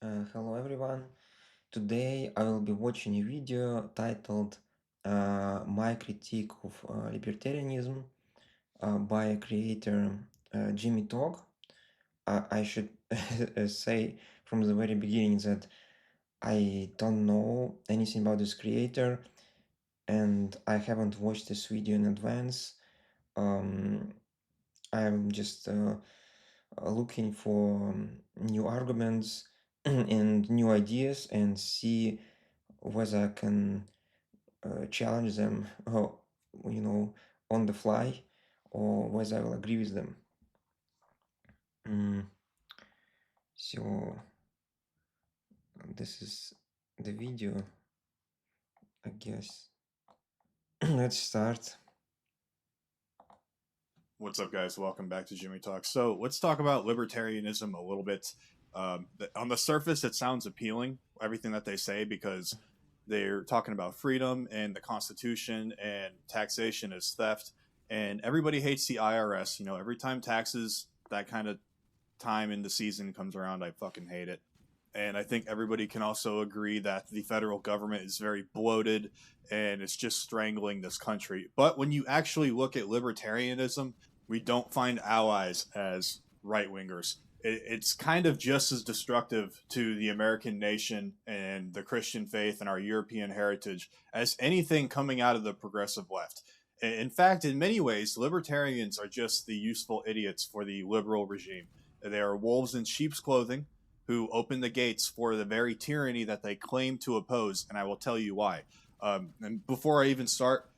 Hello everyone. Today I will be watching a video titled My Critique of Libertarianism by a creator Jimmy Talk. I should say from the very beginning that I don't know anything about this creator and I haven't watched this video in advance. I'm just looking for new arguments and new ideas and see whether I can challenge them, on the fly, or whether I will agree with them. So this is the video, I guess. Let's start. What's up, guys? Welcome back to Jimmy Talk. So let's talk about libertarianism a little bit. On the surface, it sounds appealing, everything that they say, because they're talking about freedom and the Constitution, and taxation is theft, and everybody hates the IRS. You know, every time taxes, that kind of time in the season comes around, I fucking hate it. And I think everybody can also agree that the federal government is very bloated and it's just strangling this country. But when you actually look at libertarianism, we don't find allies as right wingers. It's kind of just as destructive to the American nation and the Christian faith and our European heritage as anything coming out of the progressive left. In fact, in many ways, libertarians are just the useful idiots for the liberal regime. They are wolves in sheep's clothing who opened the gates for the very tyranny that they claim to oppose, and I will tell you why. And before I even start,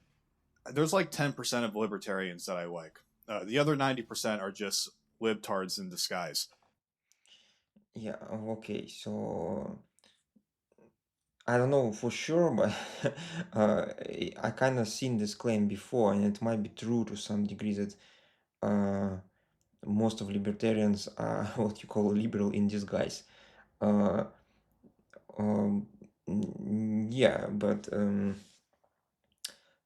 there's like 10% of libertarians that I like. The other 90% are just libtards in disguise. Yeah, okay, so I don't know for sure, but I kind of seen this claim before, and it might be true to some degree that most of libertarians are what you call liberal in disguise. Uh, yeah, but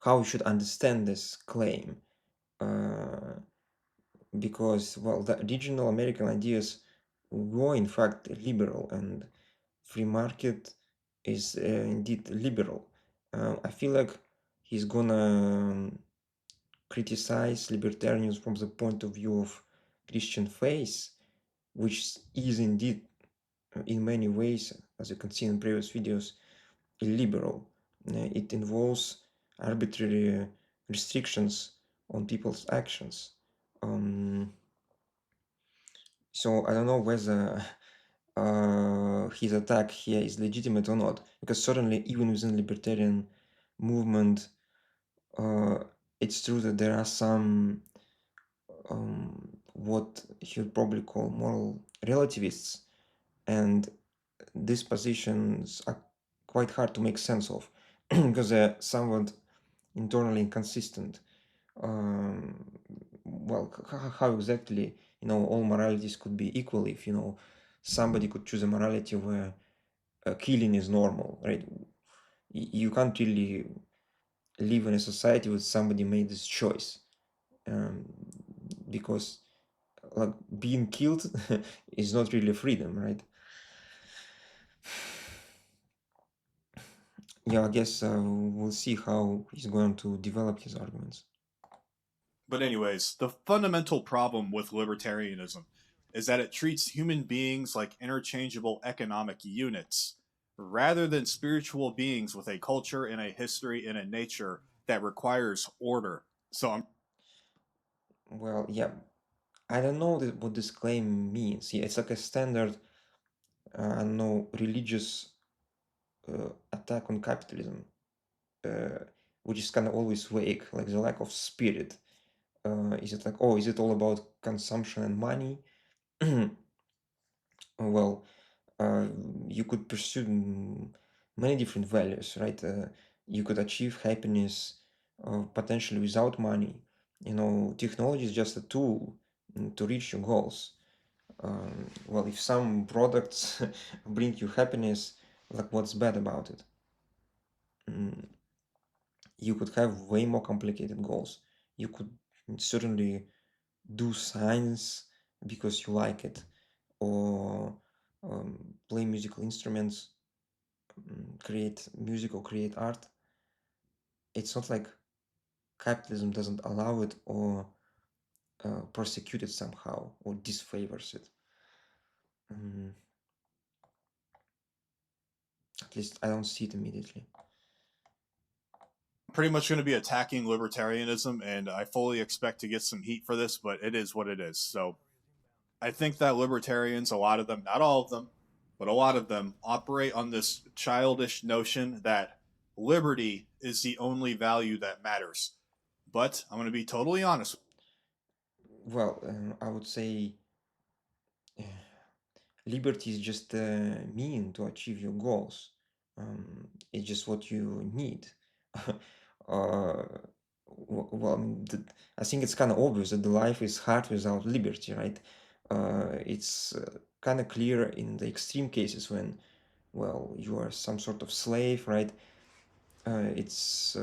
how we should understand this claim? Because, well, the original American ideas were in fact liberal, and free market is indeed liberal. I feel like he's gonna criticize libertarianism from the point of view of Christian faith, which is indeed in many ways, as you can see in previous videos, illiberal. It involves arbitrary restrictions on people's actions. So I don't know whether his attack here is legitimate or not, because certainly even within libertarian movement, it's true that there are some what he would probably call moral relativists, and these positions are quite hard to make sense of because they're somewhat internally inconsistent. Well, how exactly, all moralities could be equal if, somebody could choose a morality where killing is normal, right? You can't really live in a society where somebody made this choice, because like being killed is not really freedom, right? Yeah, I guess we'll see how he's going to develop his arguments. But, anyways, the fundamental problem with libertarianism is that it treats human beings like interchangeable economic units rather than spiritual beings with a culture and a history and a nature that requires order. So I'm Well, yeah, I don't know what this claim means. Yeah, it's like a standard, I don't know, religious attack on capitalism, uh, which is kind of always vague, like the lack of spirit. Is it like, oh, is it all about consumption and money? Well, uh, you could pursue many different values, right? You could achieve happiness potentially without money. Technology is just a tool to reach your goals. Well, if some products bring you happiness, like what's bad about it? Mm, you could have way more complicated goals. You could certainly do science because you like it, or play musical instruments, create music or create art. It's not like capitalism doesn't allow it or persecute it somehow or disfavors it. At least I don't see it immediately. Pretty much going to be attacking libertarianism, and I fully expect to get some heat for this, but it is what it is. So I think that libertarians, a lot of them, not all of them, but a lot of them, operate on this childish notion that liberty is the only value that matters. But I'm going to be totally honest. Well, I would say liberty is just a mean to achieve your goals. It's just what you need. Well, I think it's kind of obvious that the life is hard without liberty, right? It's kind of clear in the extreme cases when, well, you are some sort of slave, right? It's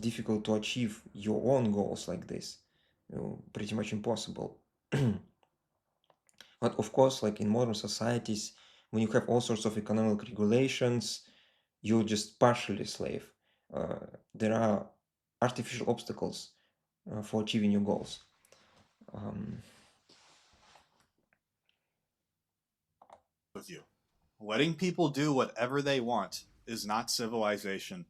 difficult to achieve your own goals like this. Pretty much impossible. But of course, like in modern societies, when you have all sorts of economic regulations, you're just partially slave. There are artificial obstacles for achieving your goals. With you. Letting people do whatever they want is not civilization.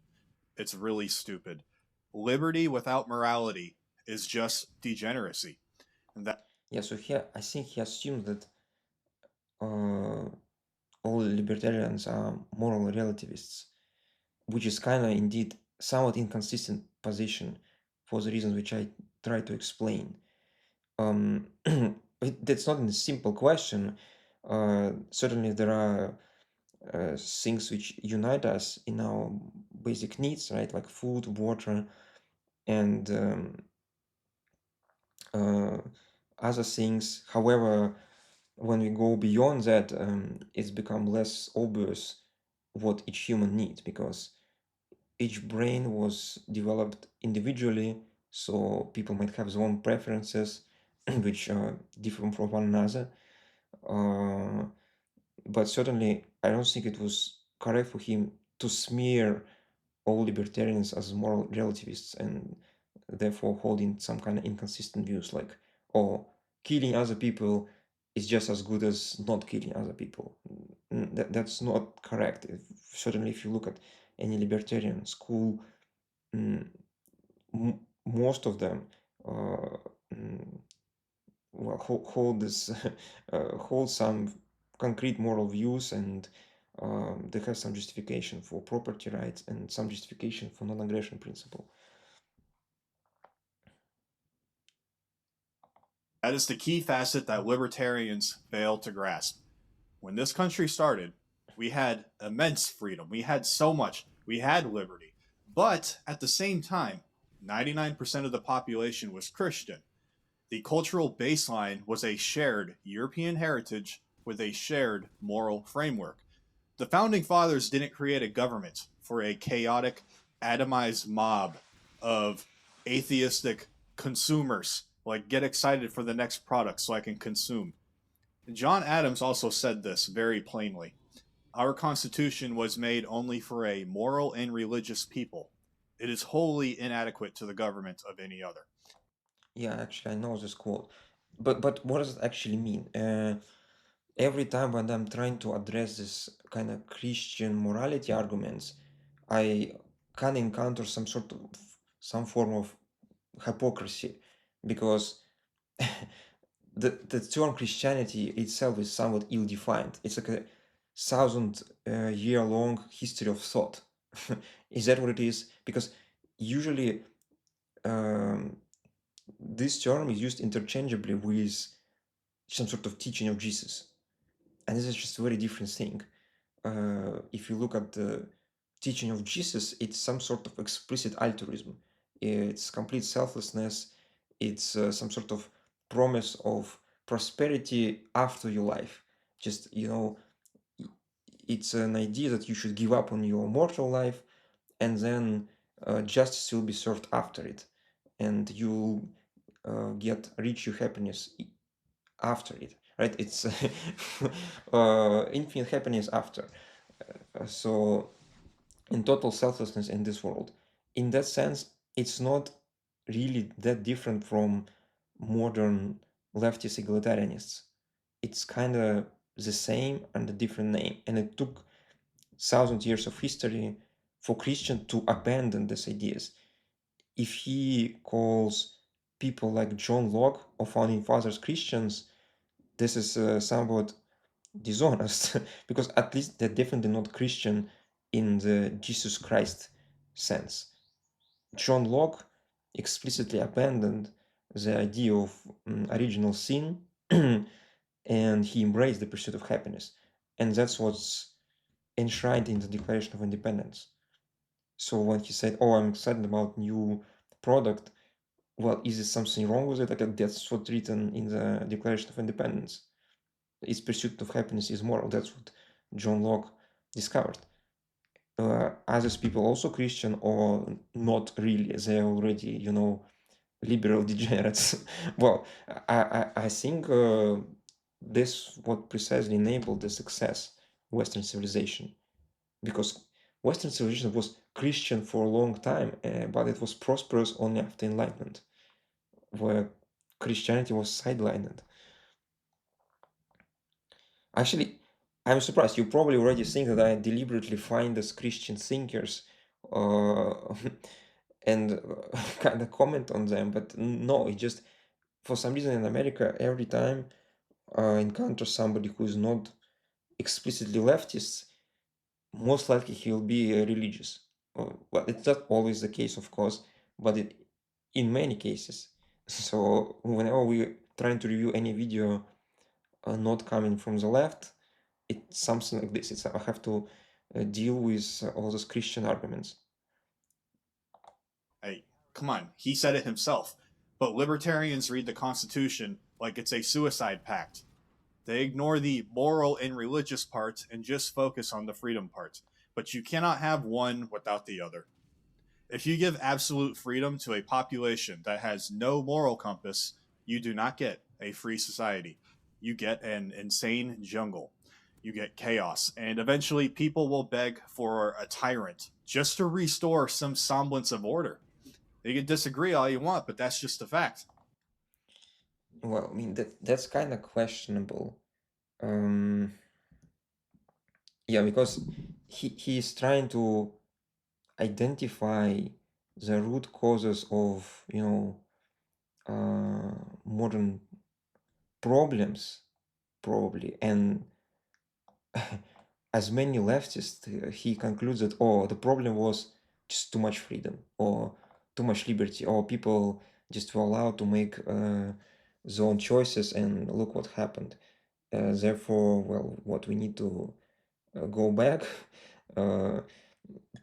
It's really stupid. Liberty without morality is just degeneracy. And that Yeah, so here I think he assumes that all libertarians are moral relativists, which is kind of indeed somewhat inconsistent position for the reasons which I try to explain. That's not a simple question. Certainly, there are things which unite us in our basic needs, right? Like food, water, and other things. However, when we go beyond that, it's become less obvious what each human needs because each brain was developed individually, so people might have their own preferences, which are different from one another. Uh, but certainly, I don't think it was correct for him to smear all libertarians as moral relativists and therefore holding some kind of inconsistent views like, oh, killing other people is just as good as not killing other people. That's not correct. Certainly, if you look at any libertarian school, mm, most of them uh, mm, well, hold this hold some concrete moral views and they have some justification for property rights and some justification for non-aggression principle. is the key facet that libertarians fail to grasp. When this country started, we had immense freedom. We had so much. We had liberty. But at the same time, 99% of the population was Christian. The cultural baseline was a shared European heritage with a shared moral framework. The founding fathers didn't create a government for a chaotic, atomized mob of atheistic consumers. Like, get excited for the next product so I can consume. John Adams also said this very plainly. Our Constitution was made only for a moral and religious people. It is wholly inadequate to the government of any other. Yeah, actually, I know this quote, but what does it actually mean? Every time when I'm trying to address this kind of Christian morality arguments, I can encounter some form of hypocrisy because the term Christianity itself is somewhat ill-defined. It's like a thousand-year-long history of thought. Is that what it is? Because usually um, this term is used interchangeably with some sort of teaching of Jesus, and this is just a very different thing. If you look at the teaching of Jesus, it's some sort of explicit altruism. It's complete selflessness. It's some sort of promise of prosperity after your life. Just, it's an idea that you should give up on your mortal life and then justice will be served after it. And you'll get rich your happiness after it. right? It's infinite happiness after. So in total selflessness in this world. In that sense, it's not really that different from modern leftist egalitarianists. It's kind of the same and a different name. And it took 1,000 years of history for Christian to abandon these ideas. If he calls people like John Locke or founding fathers Christians, this is somewhat dishonest because at least they're definitely not Christian in the Jesus Christ sense. John Locke explicitly abandoned the idea of original sin and he embraced the pursuit of happiness. And that's what's enshrined in the Declaration of Independence. So when he said, "Oh, I'm excited about new product," well, is there something wrong with it? Like that's what's written in the Declaration of Independence. Its pursuit of happiness is moral. That's what John Locke discovered. Others people also Christian or not really? They're already, liberal degenerates. Well, I think this what precisely enabled the success of Western civilization because Western civilization was Christian for a long time, but it was prosperous only after Enlightenment, where Christianity was sidelined. Actually, I'm surprised. You probably already think that I deliberately find as Christian thinkers uh, and kind of comment on them, but no, it just for some reason in America, every time I encounter somebody who is not explicitly leftist, most likely he'll be religious. Well, it's not always the case, of course, but in many cases. So whenever we're trying to review any video not coming from the left, it's something like this. I have to deal with all those Christian arguments. Hey, come on. He said it himself. But libertarians read the Constitution like it's a suicide pact. They ignore the moral and religious part and just focus on the freedom part. But you cannot have one without the other. If you give absolute freedom to a population that has no moral compass, you do not get a free society. You get an insane jungle. You get chaos, and eventually people will beg for a tyrant just to restore some semblance of order. You can disagree all you want, but that's just a fact. Well, I mean that's kind of questionable. Um, yeah, because he is trying to identify the root causes of modern problems probably and as many leftists he concludes that the problem was just too much freedom or too much liberty or people just were allowed to make their own choices and look what happened. Therefore, well, what we need to go back uh,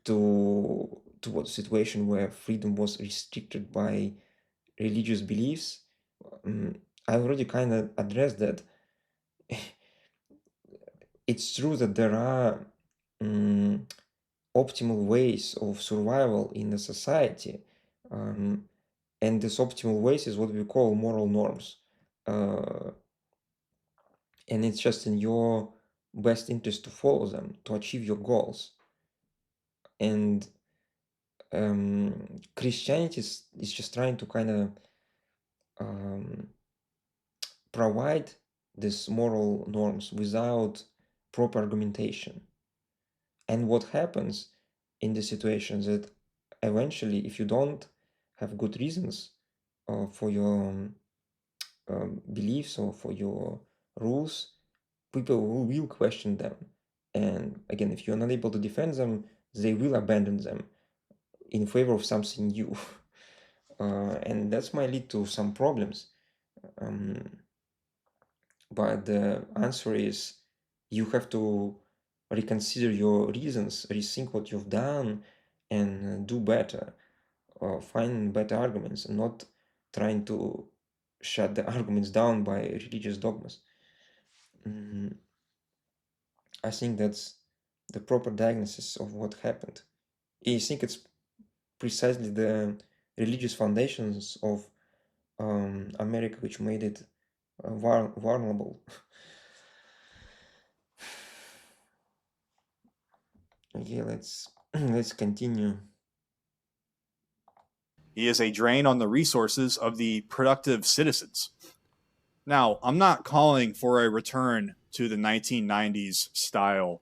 to what situation where freedom was restricted by religious beliefs. um, I already kind of addressed that. It's true that there are um, optimal ways of survival in a society, um, and this optimal ways is what we call moral norms, uh, and it's just in your best interest to follow them to achieve your goals. And Christianity is just trying to kind of um, provide these moral norms without proper argumentation. And what happens in the situations that eventually, if you don't have good reasons for your beliefs or for your rules, people will question them. And again, if you're not able to defend them, they will abandon them in favor of something new. And that might lead to some problems. Um, but the answer is you have to reconsider your reasons, rethink what you've done, and do better, or find better arguments, and not trying to shut the arguments down by religious dogmas. Mm, I think that's the proper diagnosis of what happened. I think it's precisely the religious foundations of America which made it vulnerable. Okay, let's let's continue. He is a drain on the resources of the productive citizens. Now, I'm not calling for a return to the 1990s style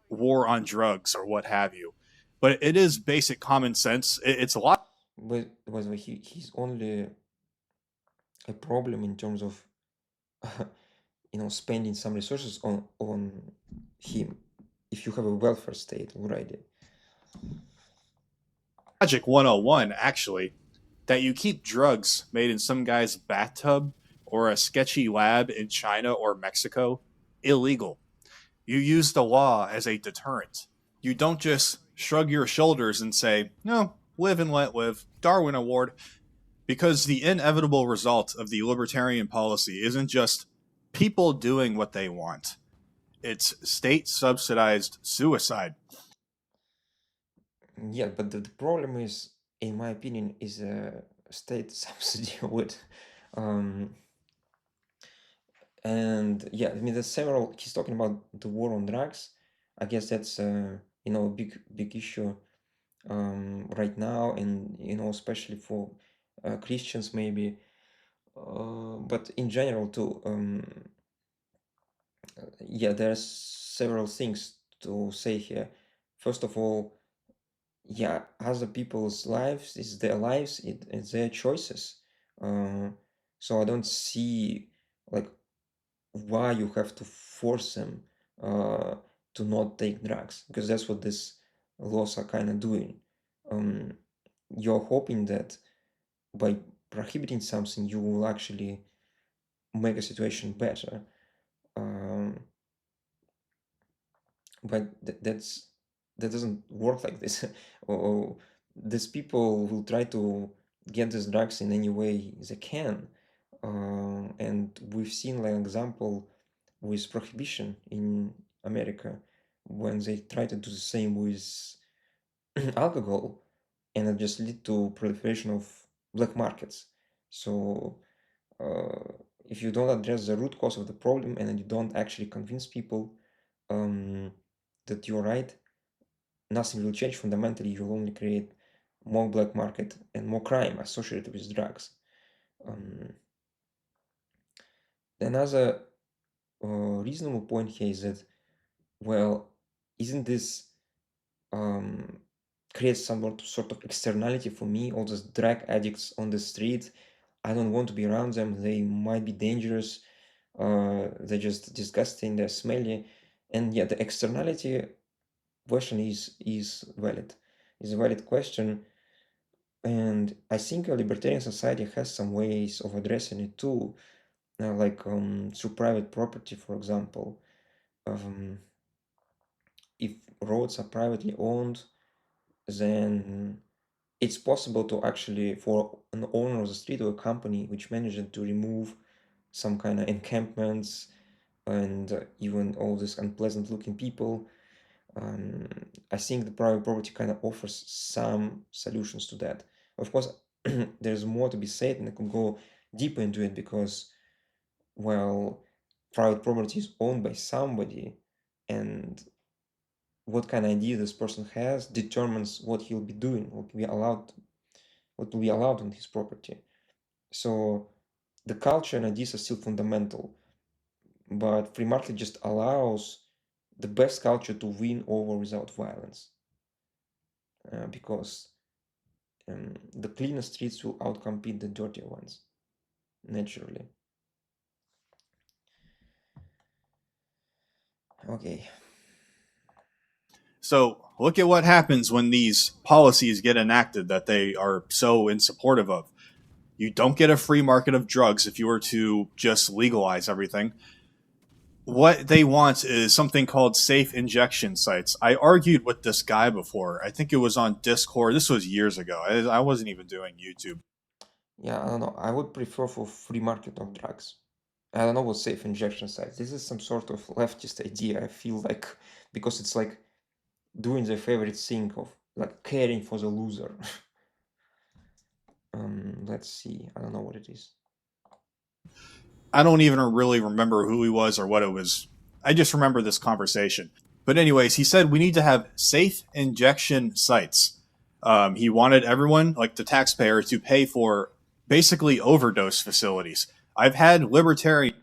war on drugs or what have you, but it is basic common sense. It's a lot. But he's only a problem in terms of spending some resources on him if you have a welfare state already. Logic 101, actually, that you keep drugs made in some guy's bathtub or a sketchy lab in China or Mexico illegal. You use the law as a deterrent. You don't just shrug your shoulders and say, no, live and let live, Darwin Award, because the inevitable result of the libertarian policy isn't just people doing what they want, it's state subsidized suicide. Yeah, but the problem is, in my opinion, is a state subsidy with, um, and yeah, I mean, there's several. He's talking about the war on drugs. I guess that's a big issue right now, and especially for Christians maybe, but in general too. Yeah, there's several things to say here. First of all, yeah, other people's lives is their lives, it's their choices. Uh, so I don't see like why you have to force them uh, to not take drugs, because that's what these laws are kind of doing. Um, you're hoping that by prohibiting something, you will actually make a situation better. Um, but that doesn't work like this. Or these people will try to get these drugs in any way they can, and we've seen like example with prohibition in America when they try to do the same with alcohol, and it just lead to proliferation of black markets. So uh, if you don't address the root cause of the problem and you don't actually convince people um, that you're right, nothing will change fundamentally. You'll only create more black market and more crime associated with drugs. Um, Another reasonable point here is that, well, isn't this um, creates some sort of externality for me? All those drug addicts on the street, I don't want to be around them. They might be dangerous. They're just disgusting. They're smelly, and yeah, the externality question is valid. Is a valid question, and I think a libertarian society has some ways of addressing it too, like through private property, for example. Um, if roads are privately owned, then it's possible to actually, for an owner of the street or a company which manages to remove some kind of encampments and even all these unpleasant looking people. I think the private property kind of offers some solutions to that. Of course, there's more to be said, and I could go deeper into it because, well, private property is owned by somebody, and what kind of idea this person has determines what he'll be doing, what will be allowed on his property. So the culture and ideas are still fundamental, but free market just allows the best culture to win over without violence, because the cleaner streets will outcompete the dirtier ones naturally. Okay. So look at what happens when these policies get enacted that they are so in supportive of. You don't get a free market of drugs if you were to just legalize everything. What they want is something called safe injection sites. I argued with this guy before. I think it was on Discord. This was years ago. I wasn't even doing YouTube. Yeah, I don't know. I would prefer for free market of drugs. I don't know what safe injection sites. This is some sort of leftist idea. I feel like because it's like doing their favorite thing of like caring for the loser. Let's see. I don't know what it is. I don't even really remember who he was or what it was. I just remember this conversation. But anyways, he said we need to have safe injection sites. He wanted everyone, like the taxpayer, to pay for basically overdose facilities. I've had libertarian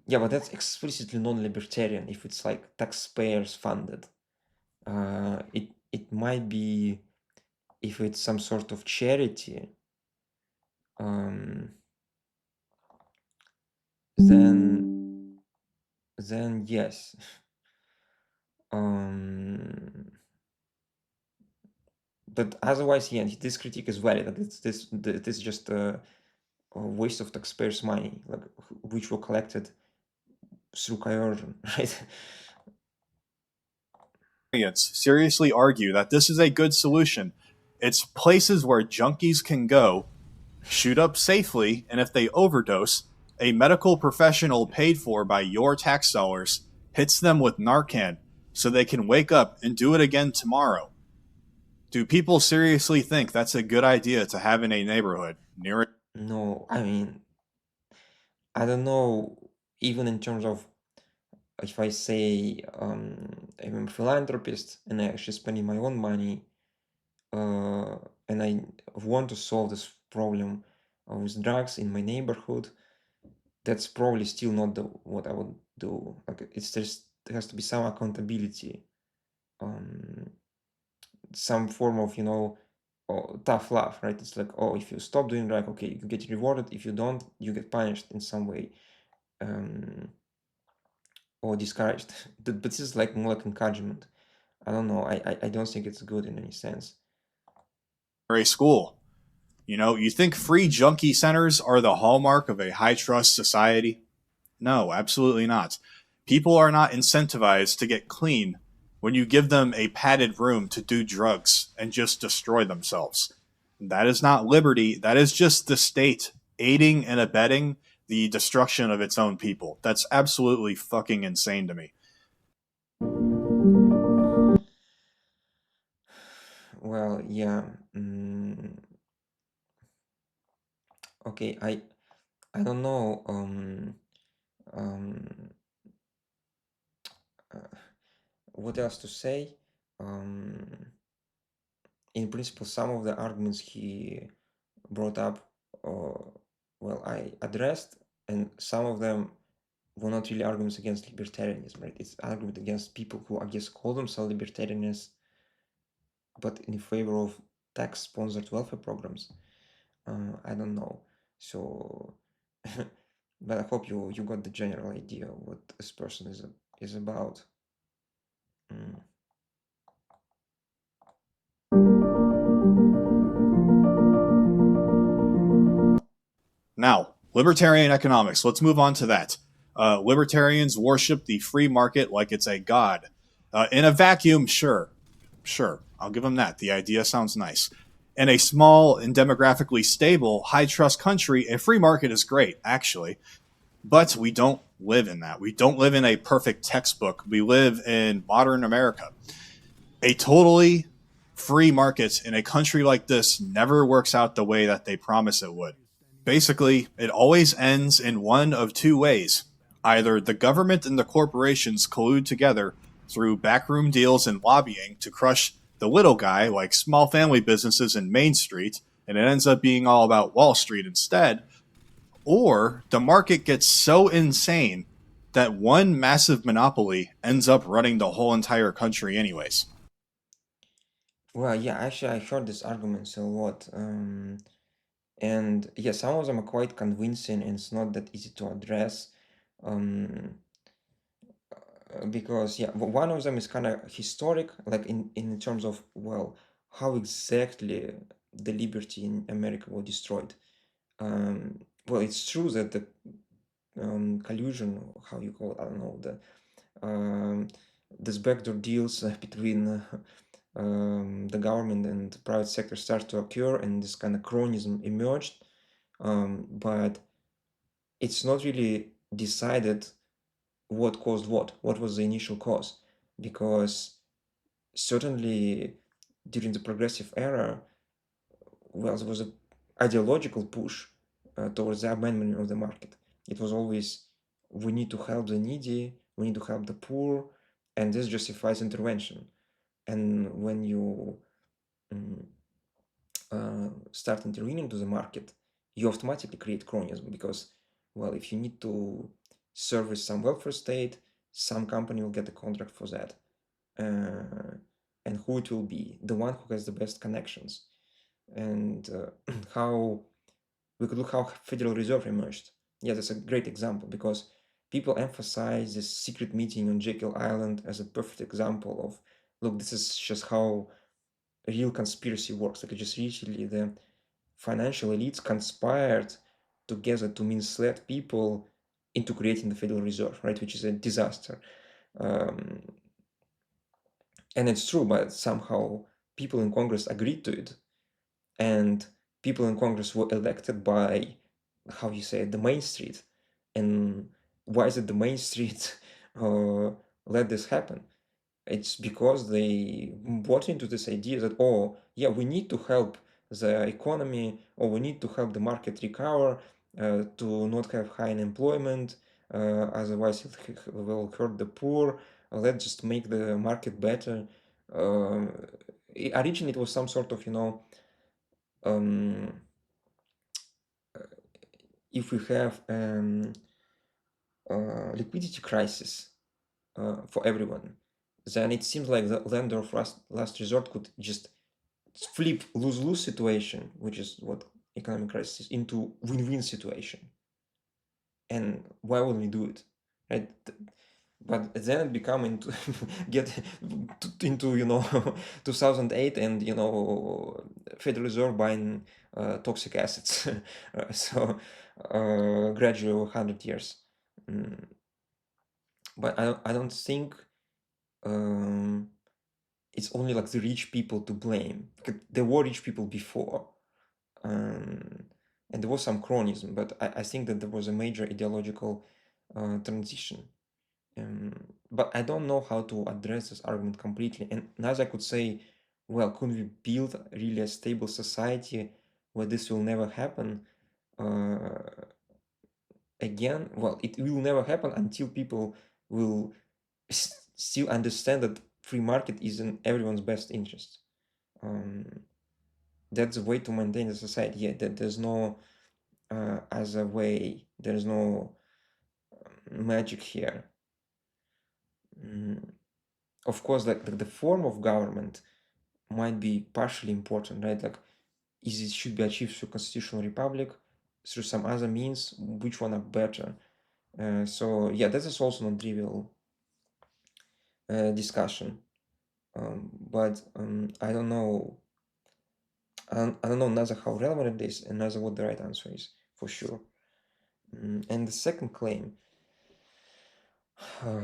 Yeah, but that's explicitly non-libertarian if it's like taxpayers funded. It might be if it's some sort of charity, um, then yes. Um, but otherwise, yeah, this critique is valid. That this is just a waste of taxpayers' money, like which were collected through coercion, right? seriously argue that this is a good solution. It's places where junkies can go, shoot up safely, and if they overdose, a medical professional paid for by your tax dollars hits them with Narcan so they can wake up and do it again tomorrow. Do people seriously think that's a good idea to have in a neighborhood near No, I mean, I don't know, even in terms of if I say I'm a philanthropist and I actually spending my own money and I want to solve this problem with drugs in my neighborhood, that's probably still not what I would do. Like it's just there has to be some accountability, um, some form of tough love, right? It's like, oh, if you stop doing drug, okay, you get rewarded. If you don't, you get punished in some way. Um, or discouraged. But this is like more like encouragement. I don't know. I don't think it's good in any sense. a school? You know, you think free junkie centers are the hallmark of a high trust society? No, absolutely not. People are not incentivized to get clean when you give them a padded room to do drugs and just destroy themselves. That is not liberty. That is just the state aiding and abetting the destruction of its own people. That's absolutely fucking insane to me. Well, yeah. Okay, I don't know. Um, uh, what else to say? Um, in principle, some of the arguments he brought up, well, I addressed, and some of them were not really arguments against libertarianism, right? It's argument against people who, I guess, call themselves libertarianists, but in favor of tax-sponsored welfare programs. I don't know. So, but I hope you got the general idea of what this person is about. Mm. Now, libertarian economics. Let's move on to that. Libertarians worship the free market like it's a god. In a vacuum, sure, I'll give them that. The idea sounds nice. In a small and demographically stable, high trust country, a free market is great, actually. But we don't live in that. We don't live in a perfect textbook. We live in modern America. A totally free market in a country like this never works out the way that they promise it would. Basically, it always ends in one of two ways. Either the government and the corporations collude together through backroom deals and lobbying to crush the little guy, like small family businesses in Main Street, and it ends up being all about Wall Street instead, or the market gets so insane that one massive monopoly ends up running the whole entire country, anyways. Well, yeah, actually, I heard these arguments a lot. And yeah, some of them are quite convincing, and it's not that easy to address. Um, because yeah, one of them is kind of historic, like in terms of, well, how exactly the liberty in America was destroyed. Well, it's true that the collusion, how you call it, I don't know, um, this backdoor deals between the government and the private sector start to occur, and this kind of cronyism emerged. But it's not really decided what caused what was the initial cause, because certainly during the progressive era, well, there was a ideological push towards the abandonment of the market. It was always, we need to help the needy, we need to help the poor, and this justifies intervention. And when you mm, start intervening to the market, you automatically create cronyism because, well, if you need to service some welfare state, some company will get a contract for that. And who it will be? The one who has the best connections. And how we could look how Federal Reserve emerged. Yeah, that's a great example because people emphasize this secret meeting on Jekyll Island as a perfect example of, look, this is just how real conspiracy works. Like, just literally the financial elites conspired together to mislead people into creating the Federal Reserve, right? Which is a disaster. Um, and it's true, but somehow people in Congress agreed to it, and people in Congress were elected by, how you say it, the Main Street. And why is it the Main Street let this happen? It's because they bought into this idea that, oh, yeah, we need to help the economy, or we need to help the market recover to not have high unemployment, otherwise it will hurt the poor. Let's just make the market better. Uh, Originally, it was some sort of, um, if we have liquidity crisis for everyone, then it seems like the lender of last resort could just flip lose-lose situation, which is what economic crisis is, into win-win situation. And why would we do it, right? But then it become into get into 2008, and Federal Reserve buying toxic assets. So gradually over 100 years. Mm, but I don't think um, it's only like the rich people to blame. There were rich people before, um, and there was some cronyism, but I think that there was a major ideological transition. Um, but I don't know how to address this argument completely. And neither I could say, well, could we build really a stable society where this will never happen? Uh, Again, well, it will never happen until people will still understand that free market is in everyone's best interest. Um, that's the way to maintain the society. Yeah, that there's no other way. There's no magic here. Mm, of course, like the form of government might be partially important, right? Like, is it should be achieved through constitutional republic, through some other means, which one are better? So yeah, that is also not trivial discussion. But I don't know. I don't know neither how relevant it is and neither what the right answer is for sure. And the second claim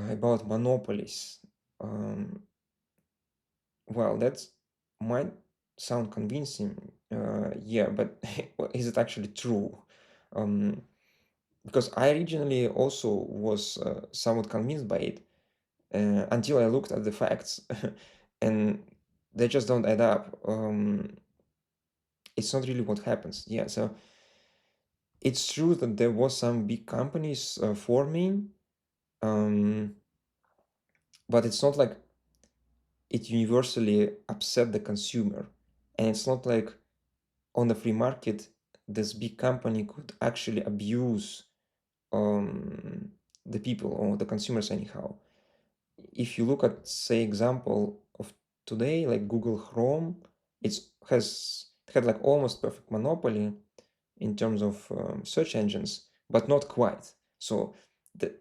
about monopolies. Um, well, that might sound convincing, yeah, but is it actually true? Um, because I originally also was somewhat convinced by it until I looked at the facts, and they just don't add up. It's not really what happens. Yeah, so it's true that there was some big companies forming, um, but it's not like it universally upset the consumer, and it's not like on the free market this big company could actually abuse um, the people or the consumers anyhow. If you look at, say, example of today, like Google Chrome, it's has had like almost perfect monopoly in terms of search engines, but not quite. So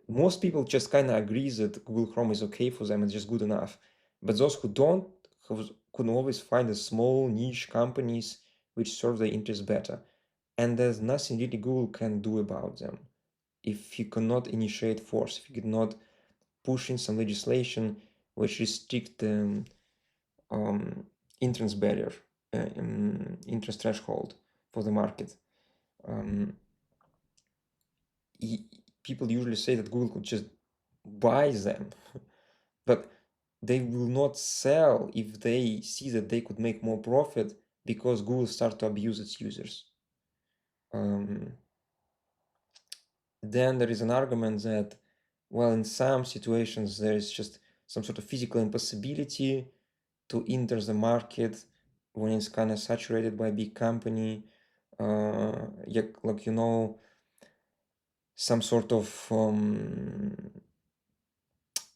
most people just kind of agree that Google Chrome is okay for them, it's just good enough. But those who don't could always find the small niche companies which serve their interests better. And there's nothing really Google can do about them. If you cannot initiate force, if you cannot push in some legislation which restrict the entrance barrier, interest threshold for the market. Um, People usually say that Google could just buy them, but they will not sell if they see that they could make more profit because Google start to abuse its users. Um, then there is an argument that, well, in some situations there is just some sort of physical impossibility to enter the market when it's kind of saturated by a big company, like some sort of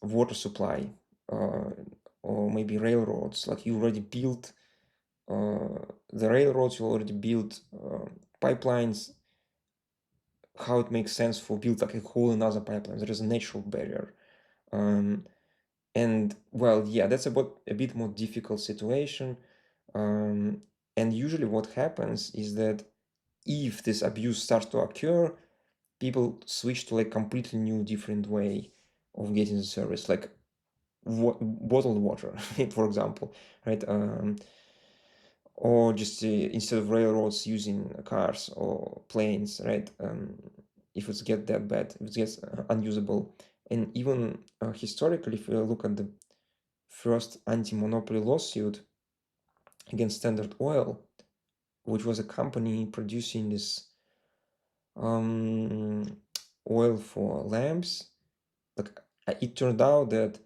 water supply, uh, or maybe railroads. Like you already built the railroads, you already built pipelines. How it makes sense for build like a whole another pipeline? There is a natural barrier. And well, yeah, that's about a bit more difficult situation. And usually what happens is that if this abuse starts to occur, people switch to like completely new, different way of getting the service, like bottled water, for example, right? Or just instead of railroads, using cars or planes, right? If it's get that bad, if it gets unusable. And even historically, if you look at the first anti-monopoly lawsuit against Standard Oil, which was a company producing this oil for lamps, like it turned out that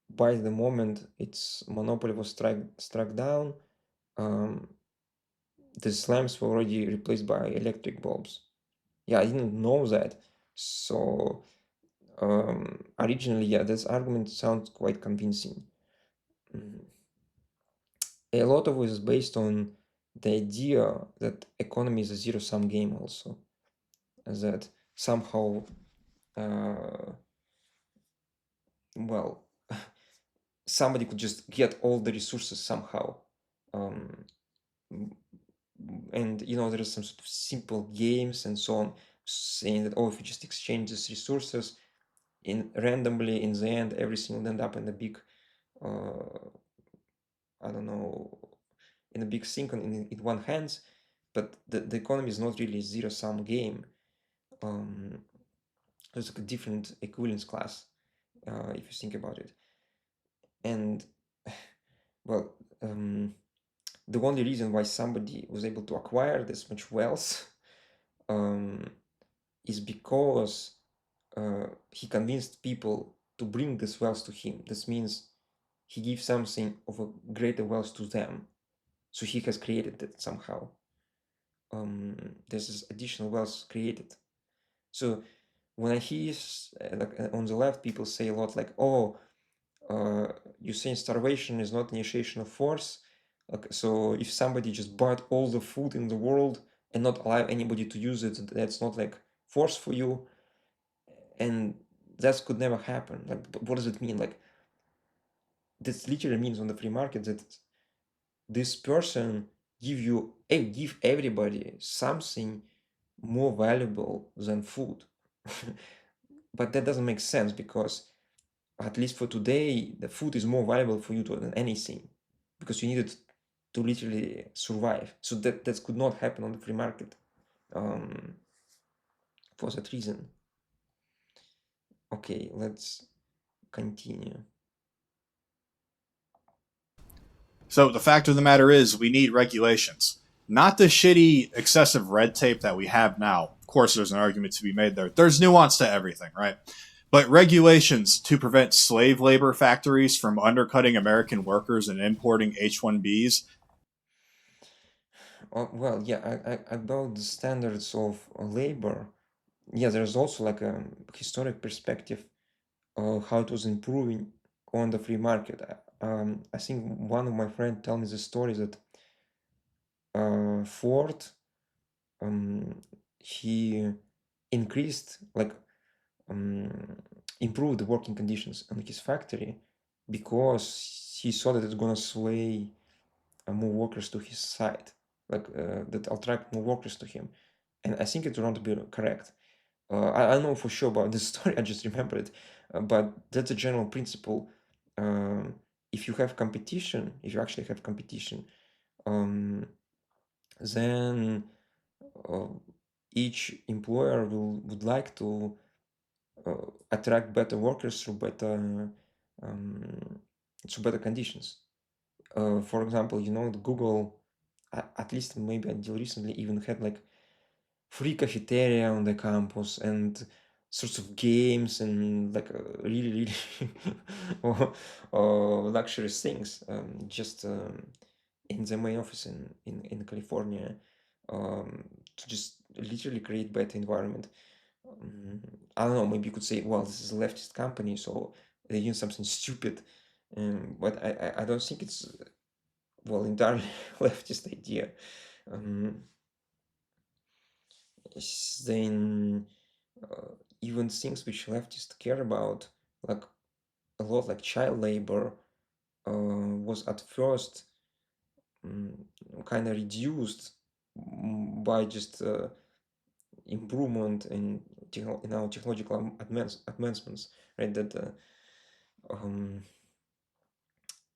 by the moment its monopoly was struck down, um, these lamps were already replaced by electric bulbs. Yeah, I didn't know that. So originally, yeah, this argument sounds quite convincing. A lot of it is based on the idea that economy is a zero-sum game also, that somehow, well, somebody could just get all the resources somehow. Um, and there is some sort of simple games and so on, saying that, oh, if you just exchange these resources randomly, in the end everything will end up in a big, I don't know, in a big sink in one hands. But the economy is not really a zero-sum game. There's like a different equivalence class, if you think about it. And well, the only reason why somebody was able to acquire this much wealth is because he convinced people to bring this wealth to him. This means he gives something of a greater wealth to them. So he has created it somehow. There's this additional wealth created. So when I hear on the left, people say a lot like, oh, you're saying starvation is not initiation of force. So if somebody just bought all the food in the world and not allow anybody to use it, that's not like force for you. And that could never happen. Like, what does it mean? Like, this literally means on the free market that this person give everybody something more valuable than food. But that doesn't make sense, because at least for today, the food is more valuable for you than anything, because you need it to literally survive. So that could not happen on the free market, for that reason. Okay, let's continue. So the fact of the matter is, we need regulations, not the shitty, excessive red tape that we have now. Of course, there's an argument to be made there. There's nuance to everything, right? But regulations to prevent slave labor factories from undercutting American workers and importing H-1Bs. Well, yeah, about the standards of labor, yeah, there's also like a historic perspective how it was improving on the free market. I think one of my friends told me the story that Ford, he increased, like, improved the working conditions in his factory because he saw that it's gonna sway more workers to his side, like that attract more workers to him. And I think it turned out to be correct. I don't know for sure about this story, I just remember it. But that's a general principle. If you have competition, if you actually have competition, then uh, each employer would like to attract better workers um, through better conditions. For example, Google, at least maybe until recently, even had like free cafeteria on the campus and sorts of games and like really or, luxurious things just in the main office in California to just literally create better environment. I don't know, maybe you could say, well, this is a leftist company, so they use something stupid. But I don't think it's, well, entirely leftist idea. Um, then even things which leftists care about, like a lot, like child labor, was at first kind of reduced by just improvement in our technological advancements, right? That um,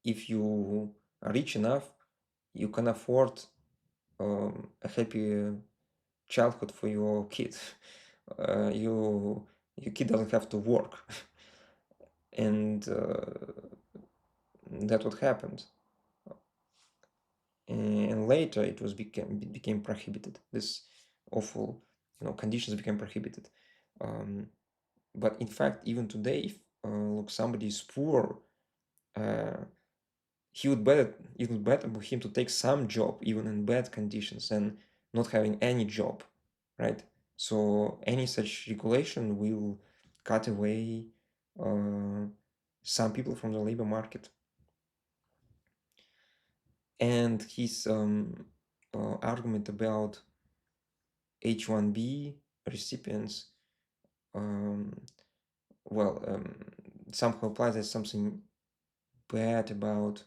if you are rich enough, you can afford a happy childhood for your kid. Your kid doesn't have to work, and that's what happened. And later it became prohibited. This awful, conditions became prohibited. Um, but in fact, even today, if look, somebody is poor, uh, it would better for him to take some job, even in bad conditions, than not having any job, right? So any such regulation will cut away uh, some people from the labor market. And his argument about H-1B recipients, um, well, somehow applies as something bad about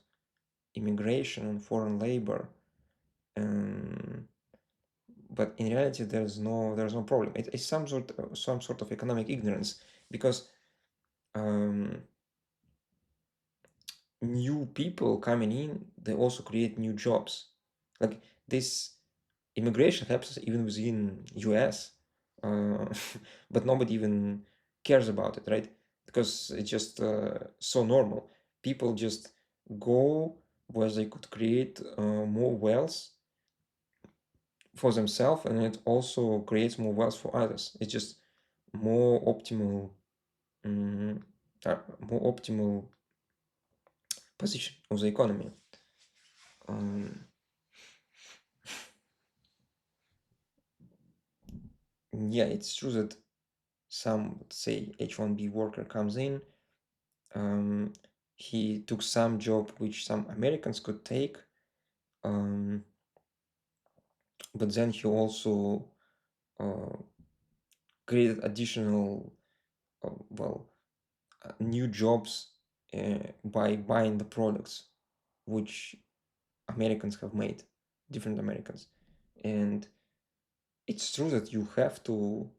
immigration and foreign labor. Um, but in reality, there's no problem. It's some sort of economic ignorance, because um, new people coming in, they also create new jobs. Like this immigration happens even within US, uh, but nobody even cares about it, right? Because it's just so normal. People just go where they could create more wealth for themselves, and it also creates more wealth for others. It's just more optimal, mm, more optimal position of the economy. Um, yeah, it's true that some, say, H-1B worker comes in, um, he took some job which some Americans could take, um, but then he also uh, created additional, well, new jobs by buying the products which Americans have made, different Americans. And it's true that you have to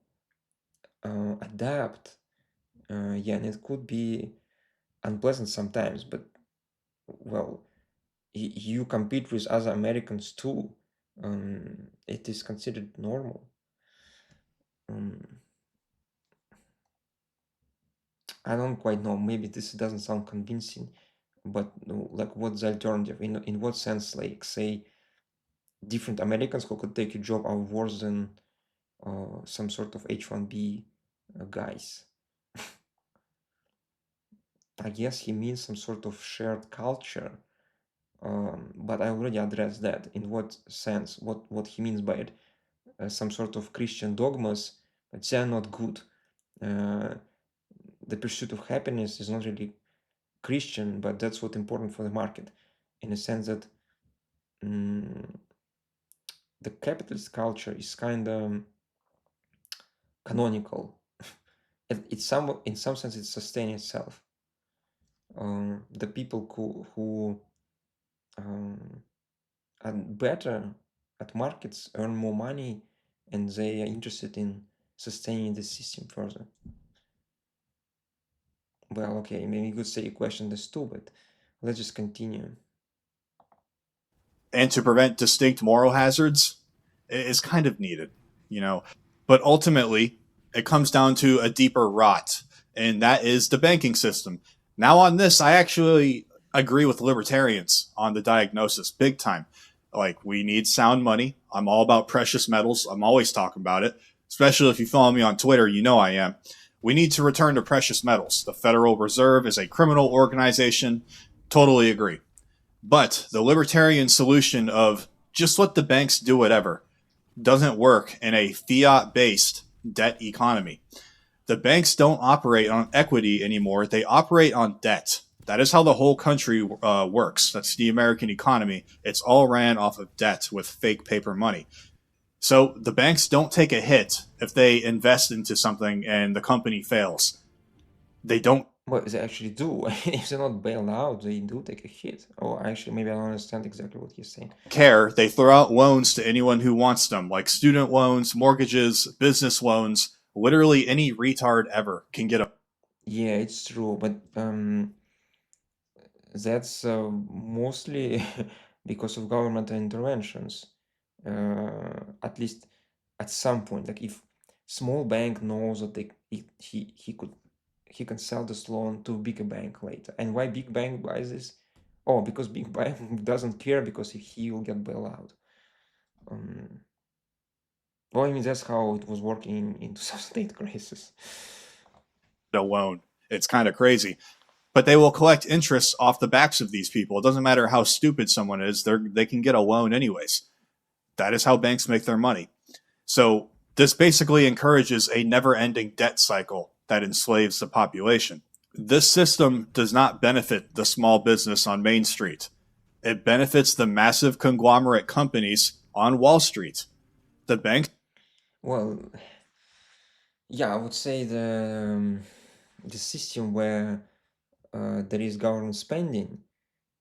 adapt. Yeah, and it could be unpleasant sometimes, but well, you compete with other Americans too. It is considered normal. Um, I don't quite know. Maybe this doesn't sound convincing, but no, like, what's the alternative? In what sense, like, say, different Americans who could take your job are worse than some sort of H-1B guys? I guess he means some sort of shared culture, but I already addressed that. In what sense? What he means by it? Some sort of Christian dogmas, but they are not good. Uh, the pursuit of happiness is not really Christian, but that's what's important for the market, in a sense that mm, the capitalist culture is kind of canonical. In some sense, it sustains itself. The people who um, are better at markets earn more money, and they are interested in sustaining the system further. Well, okay, maybe you could say you question this too, but let's just continue. And to prevent distinct moral hazards is kind of needed, you know. But ultimately, it comes down to a deeper rot, and that is the banking system. Now, on this, I actually agree with libertarians on the diagnosis big time. Like, we need sound money. I'm all about precious metals. I'm always talking about it, especially if you follow me on Twitter, you know I am. We need to return to precious metals. The Federal Reserve is a criminal organization. Totally agree. But the libertarian solution of just let the banks do whatever doesn't work in a fiat based debt economy. The banks don't operate on equity anymore, they operate on debt. That is how the whole country works. That's the American economy. It's all ran off of debt with fake paper money. So the banks don't take a hit if they invest into something and the company fails. They don't Well, they actually do. If they're not bailed out, they do take a hit. Or actually, maybe I don't understand exactly what you're saying. care. They throw out loans to anyone who wants them, like student loans, mortgages, business loans. Literally any retard ever can get a Yeah, it's true, but that's mostly because of governmental interventions. At least at some point, like if small bank knows that he can sell this loan to bigger bank later. And why big bank buys this? Oh, because big bank doesn't care because he will get bailed out. Um, well, I mean that's how it was working in 2008 crisis. loan. It's kind of crazy. But they will collect interest off the backs of these people. It doesn't matter how stupid someone is, they can get a loan anyways. That is how banks make their money. So this basically encourages a never ending debt cycle that enslaves the population. This system does not benefit the small business on Main Street. It benefits the massive conglomerate companies on Wall Street. The banks Well, yeah, I would say the system where there is government spending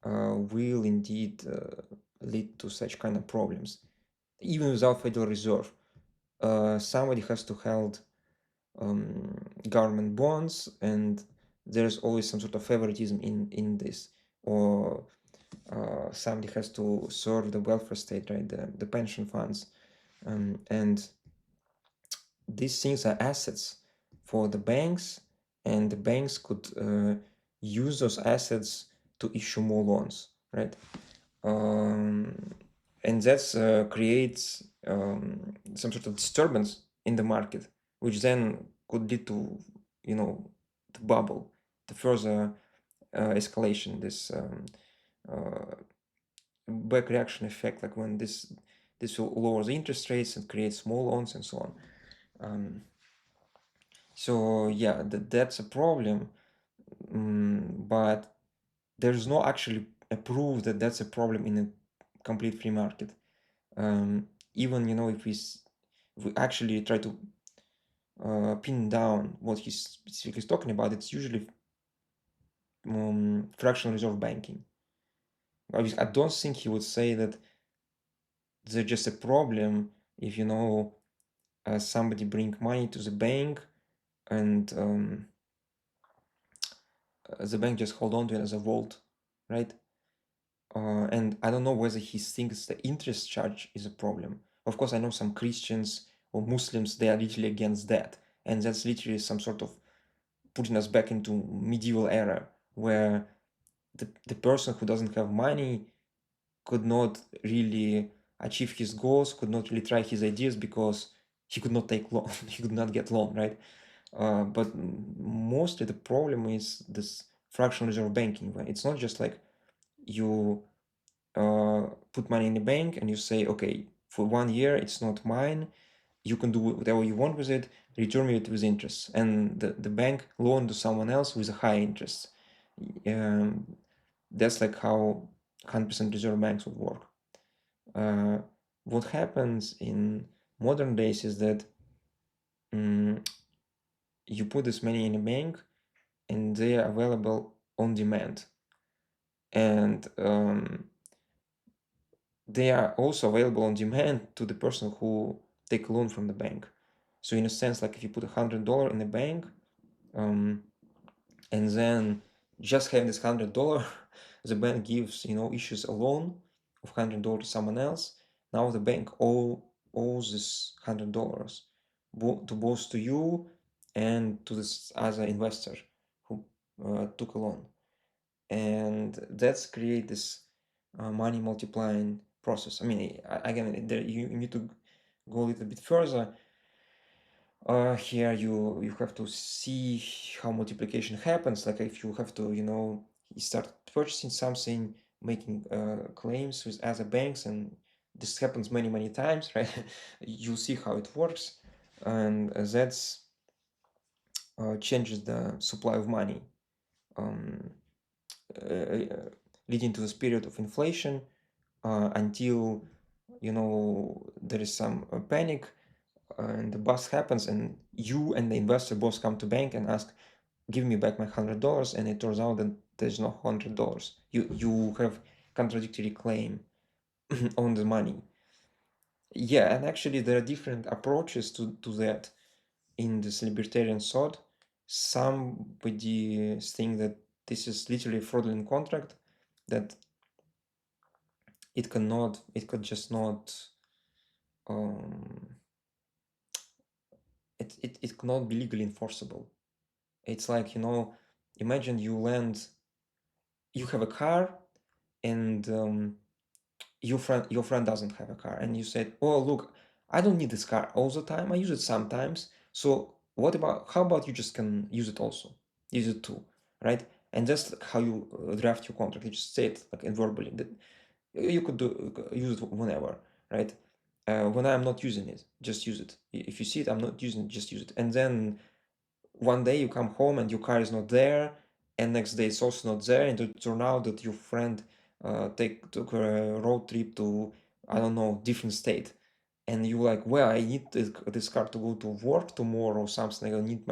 will indeed lead to such kind of problems. Even without Federal Reserve, somebody has to hold government bonds, and there's always some sort of favoritism in this, or somebody has to serve the welfare state, right? The pension funds, and these things are assets for the banks, and the banks could use those assets to issue more loans, right? Um, and that creates some sort of disturbance in the market, which then could lead to, the bubble, the further escalation, this uh, back reaction effect, like when this will lower the interest rates and create small loans and so on. So yeah, that's a problem, but there's no actually a proof that that's a problem in a complete free market. Even if we actually try to pin down what he's specifically talking about, it's usually fractional reserve banking. I don't think he would say that there's just a problem if somebody bring money to the bank and the bank just hold on to it as a vault, right? And I don't know whether he thinks the interest charge is a problem. Of course, I know some Christians or Muslims, they are literally against that. And that's literally some sort of putting us back into medieval era where the person who doesn't have money could not really achieve his goals, could not really try his ideas because he could not take loan, he could not get loan, right? But mostly the problem is this fractional reserve banking. It's not just like you put money in the bank and you say, okay, for 1 year it's not mine. You can do whatever you want with it. Return me it with interest, and the bank loan to someone else with a high interest. That's like how 100% reserve banks would work. What happens in modern days is that you put this money in a bank and they are available on demand, and they are also available on demand to the person who take a loan from the bank. So in a sense, like if you put $100 in the bank, and then just having this $100, the bank gives, issues a loan of $100 to someone else. Now the bank owes this $100 to both to you and to this other investor who took a loan, and that's create this money multiplying process. I mean, again, there you need to go a little bit further. Here you have to see how multiplication happens. Like if you have to, you start purchasing something, making claims with other banks, and this happens many times, right? You see how it works, and that's changes the supply of money, um, leading to this period of inflation until there is some panic and the bust happens, and you and the investor both come to bank and ask, give me back my $100, and it turns out that there's no $100. You have contradictory claim on the money. Yeah, and actually there are different approaches to that in this libertarian thought. Somebody think that this is literally a fraudulent contract, that it could just not it cannot be legally enforceable. It's like, imagine you have a car, and your friend doesn't have a car, and you said, oh look, I don't need this car all the time, I use it sometimes, so how about you just can use it also, use it too, right? And just how you draft your contract, you just say it like verbally, that you could use it whenever, right? When I'm not using it, just use it. If you see it, I'm not using it, just use it. And then one day you come home and your car is not there, and next day it's also not there, and it turns out that your friend took a road trip to, I don't know, different state, and you're like, well, I need this car to go to work tomorrow or something. I need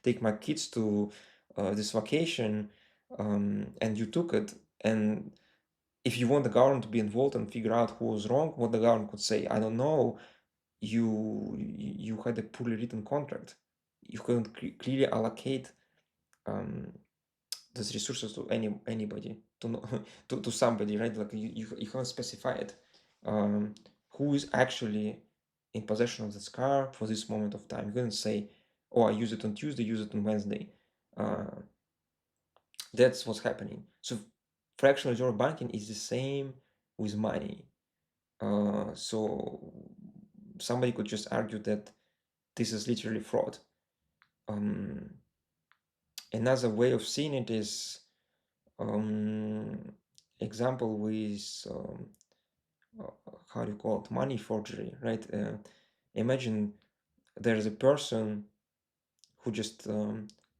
take my kids to this vacation, and you took it. And if you want the government to be involved and figure out who was wrong, what the government could say, I don't know, you had a poorly written contract. You couldn't clearly allocate um, those resources to anybody, to no, to somebody, right? Like you haven't specified um, who is actually in possession of this car for this moment of time. You couldn't say, oh, I use it on Tuesday, use it on Wednesday. Uh, that's what's happening. So fractional reserve banking is the same with money. So somebody could just argue that this is literally fraud. Um, Another way of seeing it is example with how do you call it, money forgery, right? Imagine there's a person who just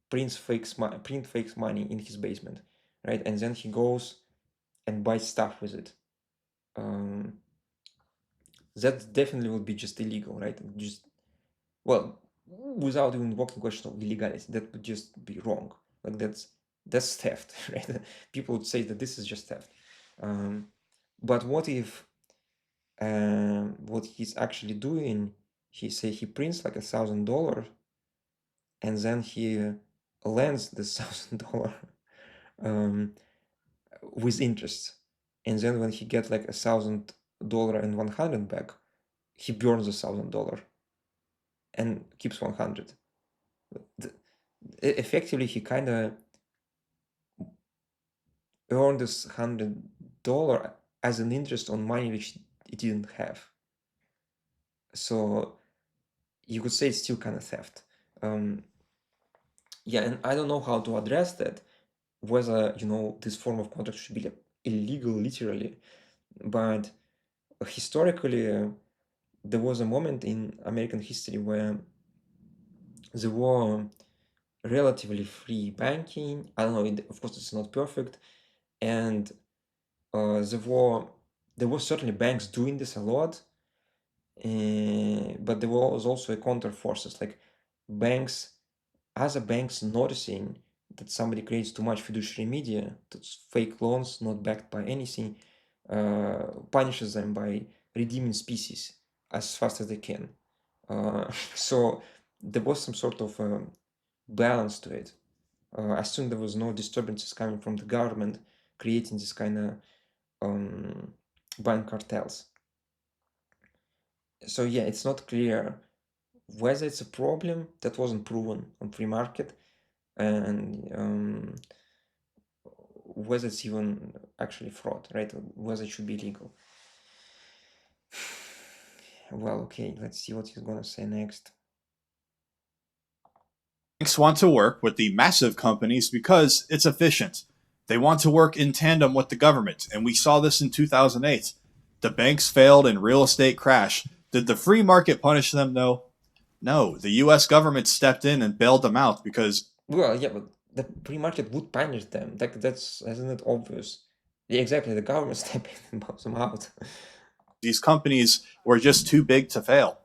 print fake money in his basement, right? And then he goes and buys stuff with it. That definitely would be just illegal, right? Just, well, without even walking question of illegality, that would just be wrong. Like that's theft, right? People would say that this is just theft. But what if what he's actually doing? He prints like $1,000, and then he lends the $1,000 um, with interest, and then when he gets like $1,000 and 100 back, he burns $1,000 and keeps 100. Effectively, he kind of earned this $100 as an interest on money which he didn't have. So you could say it's still kind of theft. Yeah, and I don't know how to address that, whether this form of contract should be like illegal literally, but historically there was a moment in American history where there were relatively free banking. I don't know, of course it's not perfect, and there were certainly banks doing this a lot, but there was also a counter forces, like banks, other banks noticing that somebody creates too much fiduciary media, that's fake loans not backed by anything, punishes them by redeeming species as fast as they can. So there was some sort of balance to it. As soon there was no disturbances coming from the government creating this kind of bank cartels. So yeah, it's not clear whether it's a problem that wasn't proven on free market, and whether it's even actually fraud, right? Whether it should be legal. Well, okay, let's see what he's gonna say next. Banks want to work with the massive companies because it's efficient. They want to work in tandem with the government, and we saw this in 2008. The banks failed and real estate crashed. Did the free market punish them, though? No, the US government stepped in and bailed them out because Well, yeah, but the free market would punish them. That's isn't it obvious? Yeah, exactly. The government step in and bails them out. these companies were just too big to fail.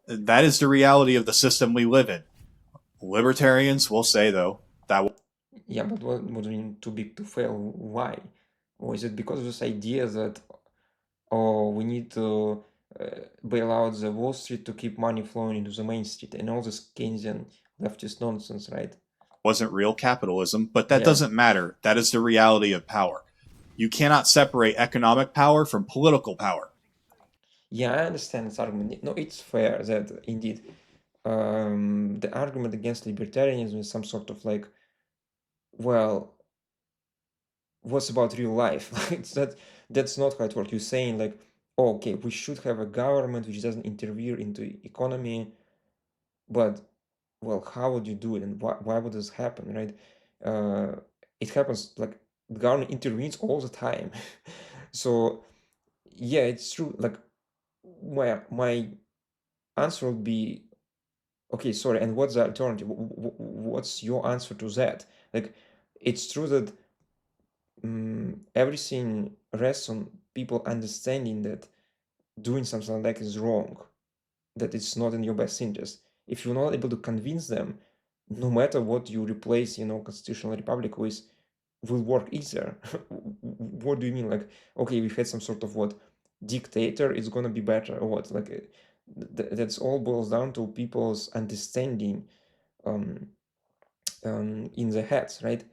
That is the reality of the system we live in. Libertarians will say, though, that Yeah, but what do you mean too big to fail? Why? Or is it because of this idea that we need to bail out the Wall Street to keep money flowing into the Main Street and all this Keynesian leftist nonsense, right? wasn't real capitalism, but that Yeah. doesn't matter. That is the reality of power. You cannot separate economic power from political power. Yeah, I understand this argument. No, it's fair that indeed the argument against libertarianism is some sort of like, well, what's about real life? It's that's not how it works. You're saying like, oh, okay, we should have a government which doesn't interfere into economy, but well, how would you do it, and why would this happen, right? It happens like the government intervenes all the time. So yeah, it's true. Like my answer would be okay, sorry, and what's the alternative? What's your answer to that? Like, it's true that everything rests on people understanding that doing something like that is wrong, that it's not in your best interest. If you're not able to convince them, no matter what you replace, constitutional republic with, will work either. What do you mean? Like, okay, we've had some sort of what dictator, it's gonna be better or what? Like, that's all boils down to people's understanding um, in their heads, right?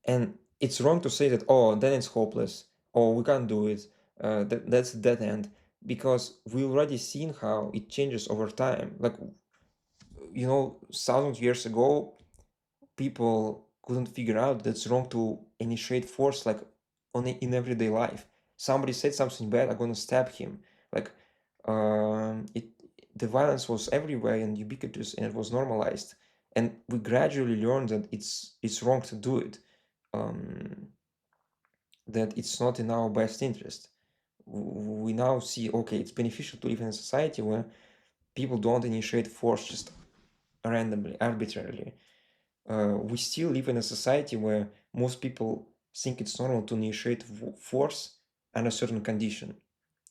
And it's wrong to say that, oh, then it's hopeless, or we can't do it. That's a dead end, because we already seen how it changes over time. Like, thousands of years ago, people couldn't figure out that's wrong to initiate force like in everyday life. Somebody said something bad, I'm gonna stab him. Like, it the violence was everywhere and ubiquitous, and it was normalized. And we gradually learned that it's wrong to do it. Um, that it's not in our best interest. We now see, okay, it's beneficial to live in a society where people don't initiate force just randomly, arbitrarily. We still live in a society where most people think it's normal to initiate force under certain condition.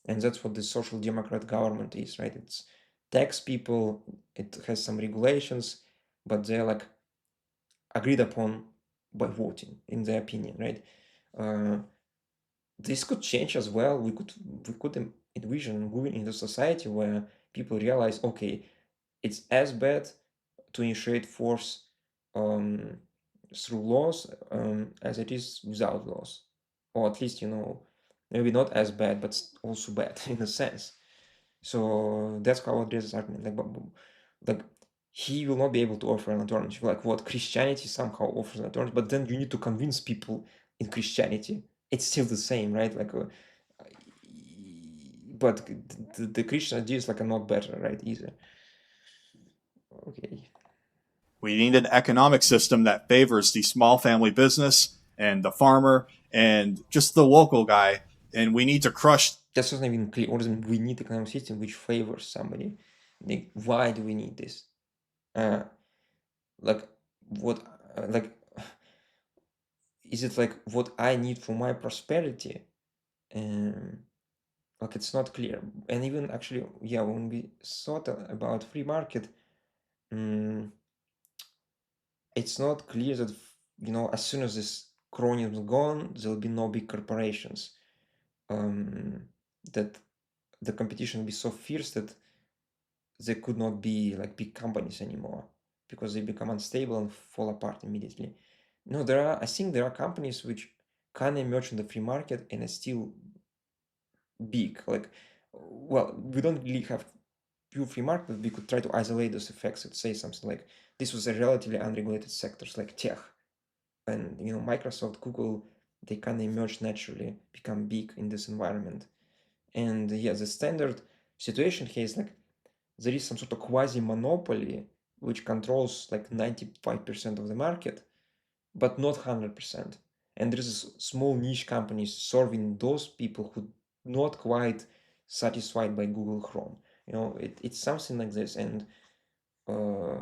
And that's what the social democrat government is, right? It's tax people, it has some regulations, but they're like agreed upon by voting, in their opinion, right? Uh, this could change as well. We could envision moving into a society where people realize, okay, it's as bad to initiate force um, through laws as it is without laws, or at least maybe not as bad, but also bad in a sense. So that's how I address this argument. Like he will not be able to offer an alternative. Like what Christianity somehow offers an alternative, but then you need to convince people in Christianity. It's still the same, right? Like, but the Christian idea is like a not better, right? Either. Okay. we need an economic system that favors the small family business and the farmer and just the local guy. And we need to crush That's not even clear. Or we need an economic system which favors somebody. Like, why do we need this? Uh, like, what? Like, is it like what I need for my prosperity? Um, like, it's not clear. And even actually, yeah, when we thought about free market, um, it's not clear that as soon as this cronyism is gone, there'll be no big corporations. That the competition will be so fierce that they could not be like big companies anymore because they become unstable and fall apart immediately. No, I think there are companies which can emerge in the free market and are still big. Like, well, we don't really have pure free market, but we could try to isolate those effects and say something like this was a relatively unregulated sectors like tech, and Microsoft, Google, they can emerge naturally, become big in this environment. And yeah, the standard situation here is like there is some sort of quasi-monopoly which controls like 95% of the market, but not 100%. And there is small niche companies serving those people who not quite satisfied by Google Chrome. It's something like this, and uh,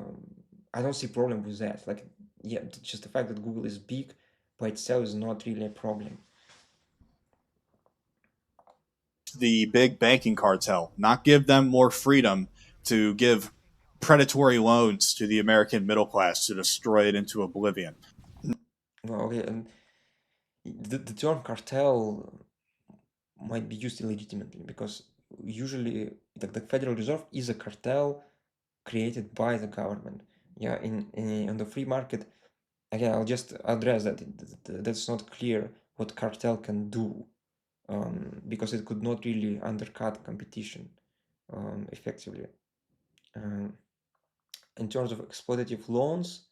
I don't see problem with that. Like, yeah, just the fact that Google is big by itself is not really a problem. The big banking cartel, not give them more freedom to give predatory loans to the American middle class to destroy it into oblivion. Well, okay, and the term cartel might be used illegitimately because usually the Federal Reserve is a cartel created by the government. Yeah, in on the free market, again, I'll just address that. That's not clear what cartel can do, because it could not really undercut competition effectively. Um, in terms of exploitative loans,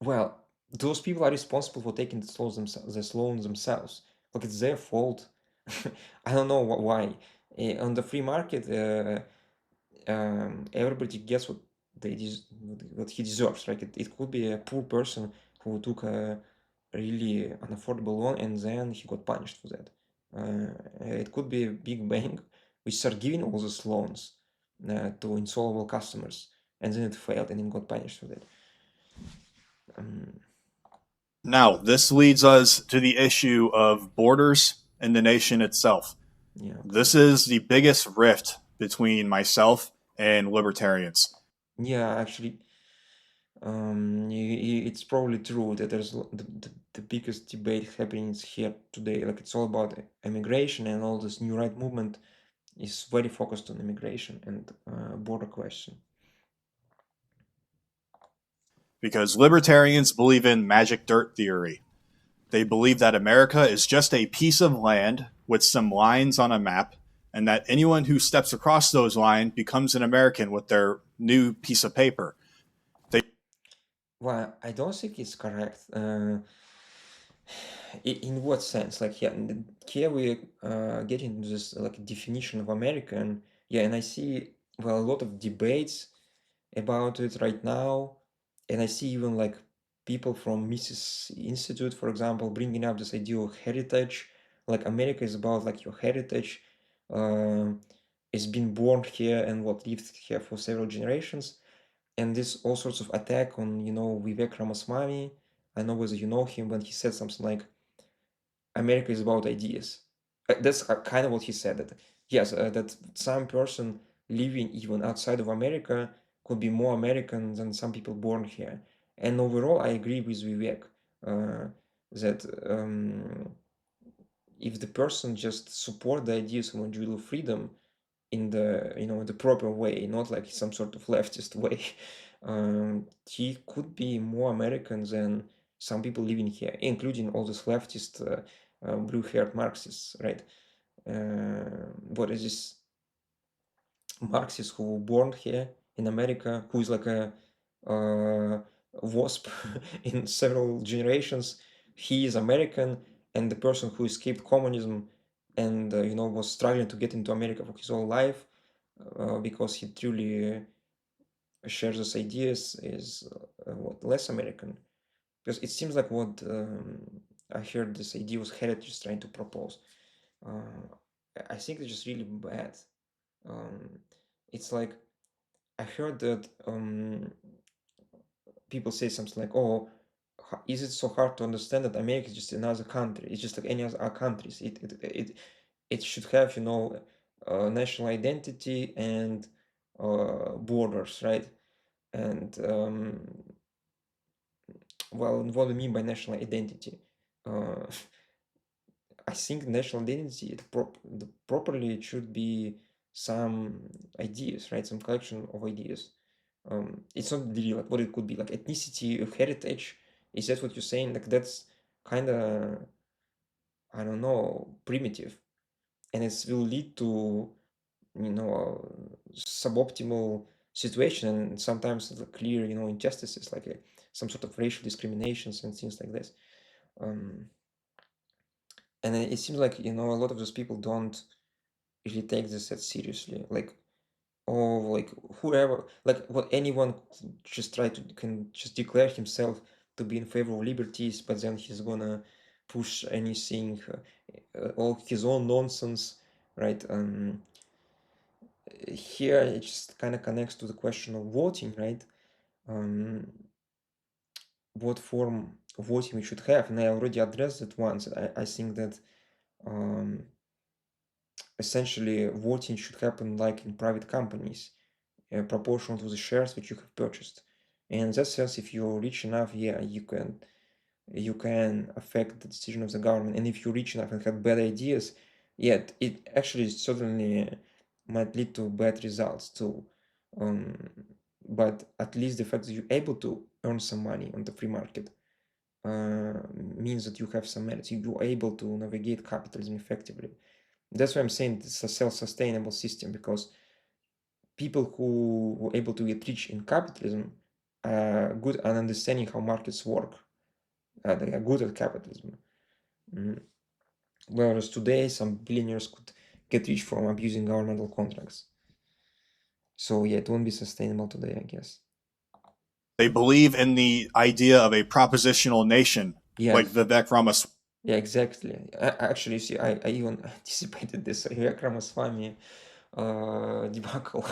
well, those people are responsible for taking this loans themselves. Like it's their fault. I don't know why. On the free market, everybody gets what he deserves, right? It could be a poor person who took a really unaffordable loan and then he got punished for that. It could be a big bank which started giving all those loans to insolvable customers, and then it failed and it got punished for that. Um, Now, this leads us to the issue of borders and the nation itself. yeah, okay. This is the biggest rift between myself and libertarians. Yeah, actually, it's probably true that there's the biggest debate happening here today. Like it's all about immigration, and all this new right movement is very focused on immigration and border question. Because libertarians believe in magic dirt theory. They believe that America is just a piece of land with some lines on a map, and that anyone who steps across those lines becomes an American with their new piece of paper. They Well, I don't think it's correct. In what sense? Like, yeah, here we get into this like definition of American. Yeah, and I see well a lot of debates about it right now, and I see even like people from Mises Institute, for example, bringing up this idea of heritage. Like America is about like your heritage. It's been born here and what lived here for several generations, and this all sorts of attack on Vivek Ramaswamy. I know whether you know him when he said something like America is about ideas. That's kind of what he said. That yes, that some person living even outside of America could be more American than some people born here. And overall, I agree with Vivek that if the person just support the ideas of individual freedom in the proper way, not like some sort of leftist way, he could be more American than some people living here, including all these leftist, blue-haired Marxists, right? What is this Marxist who born here in America, who is like a wasp in several generations. He is American, and the person who escaped communism and was struggling to get into America for his whole life because he truly shares those ideas is what less American. Because it seems like what I heard this idea was Heritage is trying to propose. Uh, I think it's just really bad. Um, it's like I heard that people say something like, "Oh, is it so hard to understand that America is just another country? It's just like any other countries. It should have national identity and borders, right?" And well, what do you mean by national identity? Uh, I think national identity, properly it should be some ideas, right? Some collection of ideas. It's not really like what it could be, like ethnicity, heritage. Is that what you're saying? Like that's kind of, I don't know, primitive, and it will lead to suboptimal situation and sometimes clear injustices like some sort of racial discriminations and things like this. Um, and it seems like a lot of those people don't really take this that seriously. Like, or like whoever, like what anyone just try to can just declare himself to be in favor of liberties, but then he's gonna push anything, all his own nonsense, right? Here it just kind of connects to the question of voting, right? Um, what form of voting we should have, and I already addressed it once. I think that um, essentially voting should happen like in private companies, proportional to the shares which you have purchased. And in that sense, if you're rich enough, yeah, you can affect the decision of the government. And if you're rich enough and have bad ideas, yeah, it actually certainly might lead to bad results too. Um, but at least the fact that you're able to earn some money on the free market means that you have some merits. You're able to navigate capitalism effectively. That's why I'm saying it's a self-sustainable system, because people who were able to get rich in capitalism are good at understanding how markets work. They are good at capitalism. Mm. Whereas today, some billionaires could get rich from abusing governmental contracts. So yeah, it won't be sustainable today, I guess. They believe in the idea of a propositional nation, like Yes. Vivek Ramaswamy. Yeah, exactly. Actually, see, I even anticipated this Vivek Ramaswamy debacle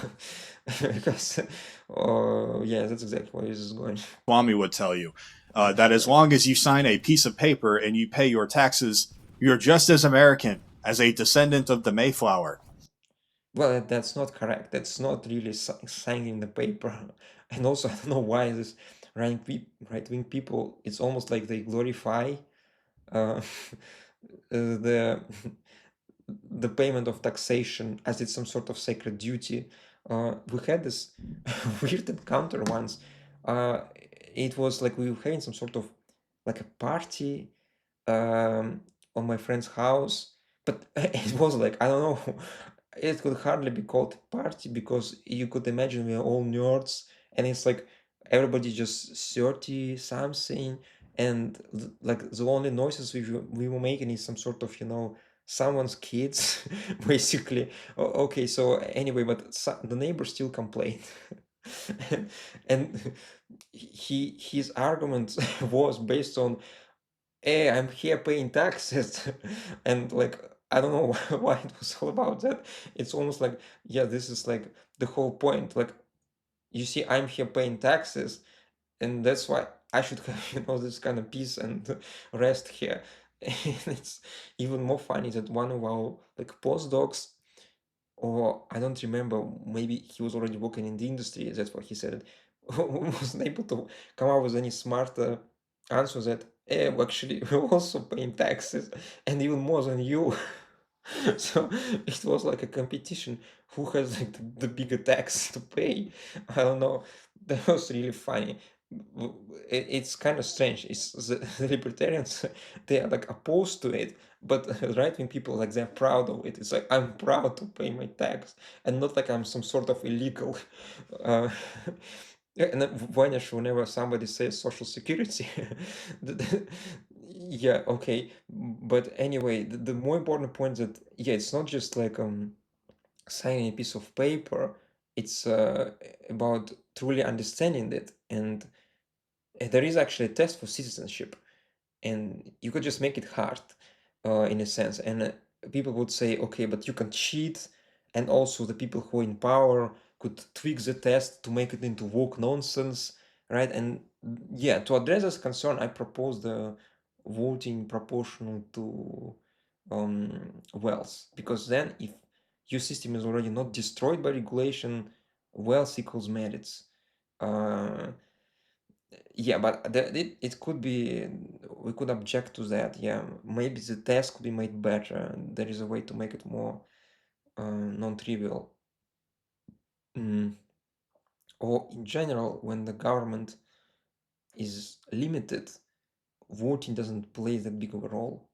because yeah, that's exactly where this is going. Would tell you that as long as you sign a piece of paper and you pay your taxes, you're just as American as a descendant of the Mayflower. Well, that's not correct. That's not really signing the paper. And also, I don't know why this right-wing people, it's almost like they glorify uh, the the payment of taxation as it's some sort of sacred duty. We had this weird encounter once. Uh, it was like we were having some sort of like a party on my friend's house, but it was like, I don't know, it could hardly be called a party, because you could imagine we're all nerds, and it's like everybody just 30 something, and like the only noises we were making is some sort of, someone's kids, basically. Okay, so anyway, but the neighbor still complained. And his argument was based on, hey, I'm here paying taxes. And like, I don't know why it was all about that. It's almost like, yeah, this is like the whole point. Like, you see, I'm here paying taxes, and that's why I should have, this kind of peace and rest here. And it's even more funny that one of our like postdocs, or I don't remember, maybe he was already working in the industry, that's what he said, wasn't able to come up with any smarter answer that, actually, we're also paying taxes, and even more than you. So it was like a competition, who has like the bigger tax to pay. I don't know. That was really funny. It's kind of strange. It's the libertarians, they are like opposed to it, but right wing people, like, they're proud of it. It's like, I'm proud to pay my tax, and not like I'm some sort of illegal. Uh, yeah, and then vanish whenever somebody says social security. Yeah, okay, but anyway, the more important point that, yeah, it's not just like signing a piece of paper. It's about truly understanding it, and there is actually a test for citizenship, and you could just make it hard, in a sense. And people would say, okay, but you can cheat, and also the people who are in power could tweak the test to make it into woke nonsense, right? And yeah, to address this concern, I propose the voting proportional to wealth, because then if your system is already not destroyed by regulation, wealth equals merits. Uh, yeah, but it could be, we could object to that. Yeah, maybe the test could be made better. There is a way to make it more non-trivial. Mm. Or in general, when the government is limited, voting doesn't play that big of a role.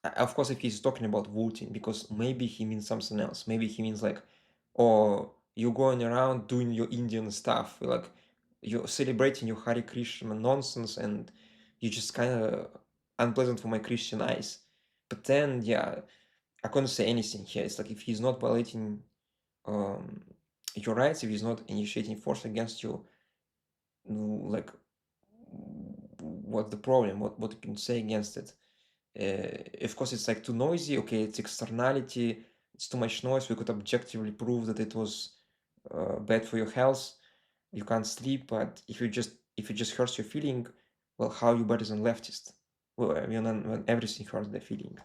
Of course, if he's talking about voting, because maybe he means something else. Maybe he means like, or you're going around doing your Indian stuff, like you're celebrating your Hare Krishna nonsense, and you're just kind of unpleasant for my Christian eyes. But then, yeah, I couldn't say anything here. It's like if he's not violating um, your rights, if he's not initiating force against you, like what's the problem? What you can say against it? Of course, it's like too noisy. Okay, it's externality. It's too much noise. We could objectively prove that it was bad for your health. You can't sleep. But if it just hurts your feeling, well, how are you better than leftist? Well, I mean, when everything hurts their feeling.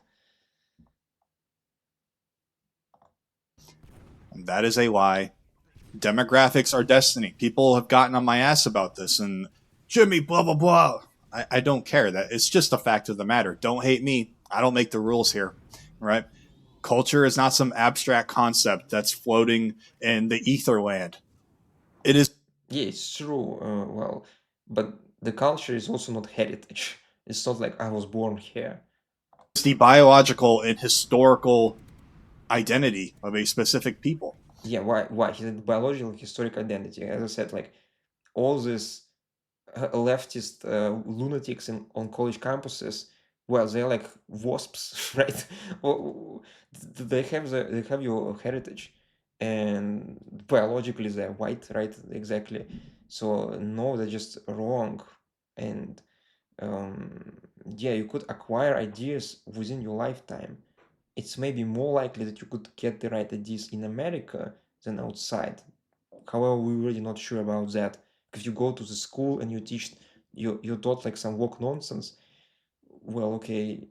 And that is a lie. Demographics are destiny. People have gotten on my ass about this, and Jimmy, blah blah blah. I don't care. That it's just a fact of the matter. Don't hate me. I don't make the rules here, right? Culture is not some abstract concept that's floating in the ether land. It is Yeah, it's true. Well, but the culture is also not heritage. It's not like I was born here. the biological and historical identity of a specific people. Yeah, why? His biological historic identity. As I said, like all these leftist lunatics on college campuses, well, they're like wasps, right? They have your heritage, and biologically they're white, right? Exactly. So no, they're just wrong, and um, yeah, you could acquire ideas within your lifetime. It's maybe more likely that you could get the right ideas in America than outside. However, we're really not sure about that. If you go to the school and you're taught like some woke nonsense, well, okay,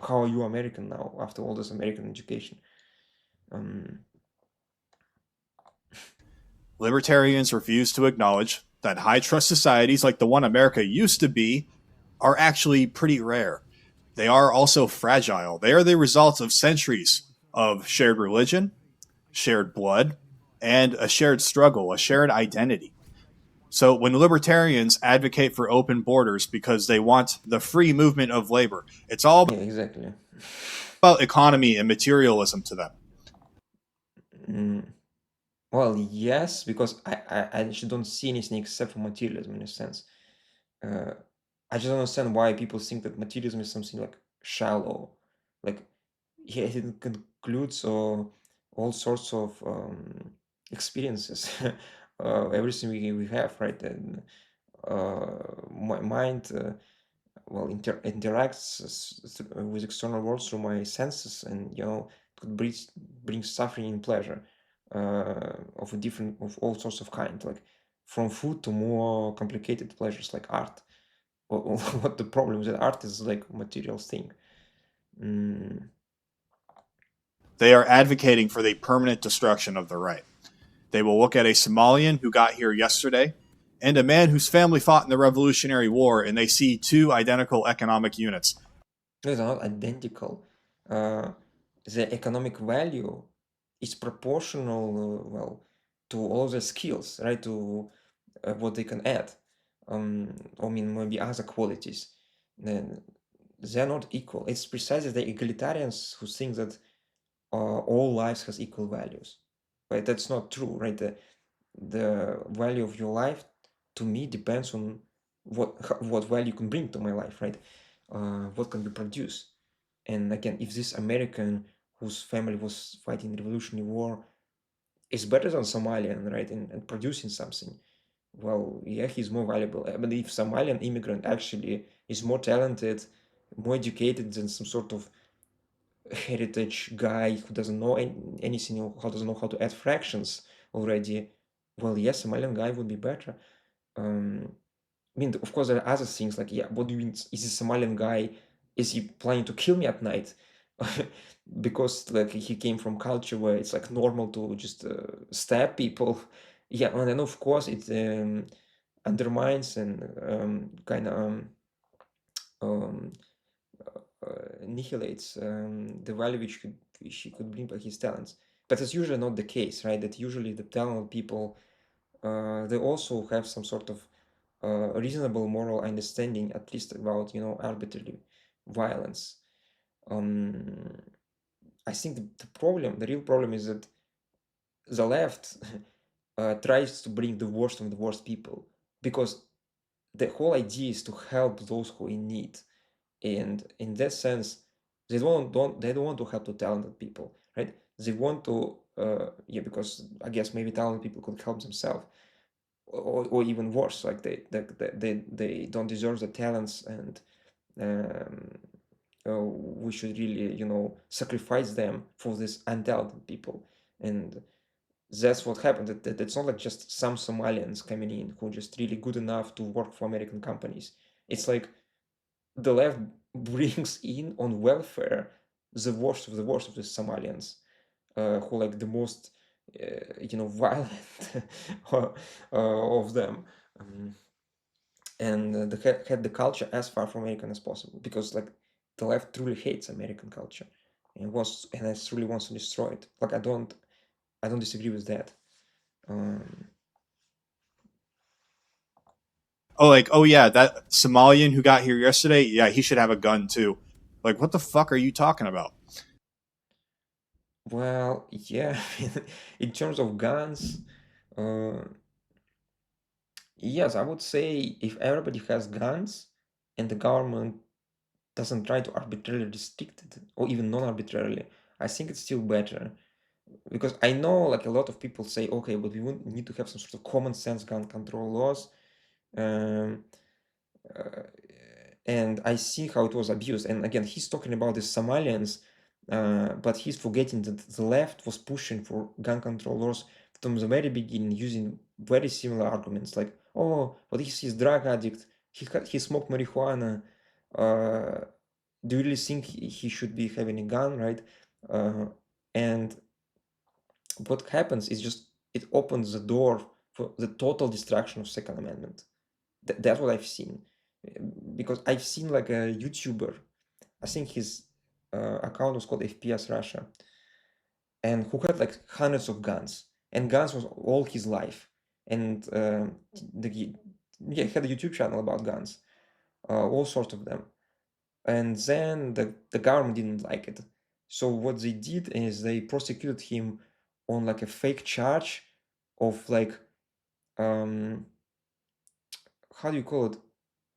how are you American now after all this American education? Um, Libertarians refuse to acknowledge that high trust societies like the one America used to be are actually pretty rare. They are also fragile. They are the results of centuries of shared religion, shared blood, and a shared struggle, a shared identity. So when libertarians advocate for open borders because they want the free movement of labor, it's all yeah, exactly. about economy and materialism to them. Mm, well, yes, because I actually don't see anything except for materialism in a sense. Uh, I just don't understand why people think that materialism is something like shallow. Like, yeah, it includes all sorts of experiences, everything we have, right? And my mind, well, interacts with external world through my senses, and could bring suffering and pleasure of a different, of all sorts of kind, like from food to more complicated pleasures like art. What the problem is that art is like a material thing. Mm, They are advocating for the permanent destruction of the right. They will look at a Somalian who got here yesterday and a man whose family fought in the Revolutionary War, and they see two identical economic units. those are not identical. Uh, the economic value is proportional, well, to all the skills, right? To what they can add. I mean, maybe other qualities. Then they're not equal. It's precisely the egalitarians who think that all lives has equal values, but that's not true, right? The value of your life to me depends on what value you can bring to my life, right? What can be produced. And again, if this American whose family was fighting the Revolutionary War is better than Somalian, right, and producing something, well, yeah, he's more valuable. But if Somalian immigrant actually is more talented, more educated than some sort of heritage guy who doesn't know anything, or how doesn't know how to add fractions already, well, yes, Somalian guy would be better. Um, I mean, of course, there are other things like, yeah, what do you mean? Is this Somalian guy? Is he planning to kill me at night? Because like he came from culture where it's like normal to just stab people. Yeah, and then of course it undermines and kind of um, annihilates the value which he could bring by his talents. But that's usually not the case, right? That usually the talented people they also have some sort of reasonable moral understanding, at least about arbitrary violence. Um, I think the real problem is that the left tries to bring the worst of the worst people because the whole idea is to help those who are in need, and in that sense, They don't want to help the talented people, right? They want to yeah, because I guess maybe talented people could help themselves, or even worse, like they don't deserve the talents, and um, we should really, sacrifice them for these untalented people. And that's what happened. It's not like just some Somalians coming in who are just really good enough to work for American companies. It's like the left brings in on welfare the worst of the Somalians, who like the most, violent of them. Um, and they had the culture as far from American as possible, because like the left truly hates American culture and it really wants to destroy it. Like I don't disagree with that. Um, Oh, like, oh yeah, that Somalian who got here yesterday, yeah, he should have a gun too. Like, what the fuck are you talking about? well, yeah, in terms of guns, uh, yes, I would say if everybody has guns and the government doesn't try to arbitrarily restrict it, or even non-arbitrarily, I think it's still better. Because I know like a lot of people say, okay, but we would need to have some sort of common sense gun control laws. Um, uh, and I see how it was abused. And again, he's talking about the Somalians, but he's forgetting that the left was pushing for gun control laws from the very beginning, using very similar arguments like, oh, but he's drug addict, he smoked marijuana. Uh, do you really think he should be having a gun, right? And what happens is just it opens the door for the total destruction of Second Amendment. That's what I've seen, because I've seen like a YouTuber. I think his account was called FPS Russia, and who had like hundreds of guns, and guns was all his life, and yeah, he had a YouTube channel about guns, all sorts of them. And then the government didn't like it, so what they did is they prosecuted him on like a fake charge of like um how do you call it,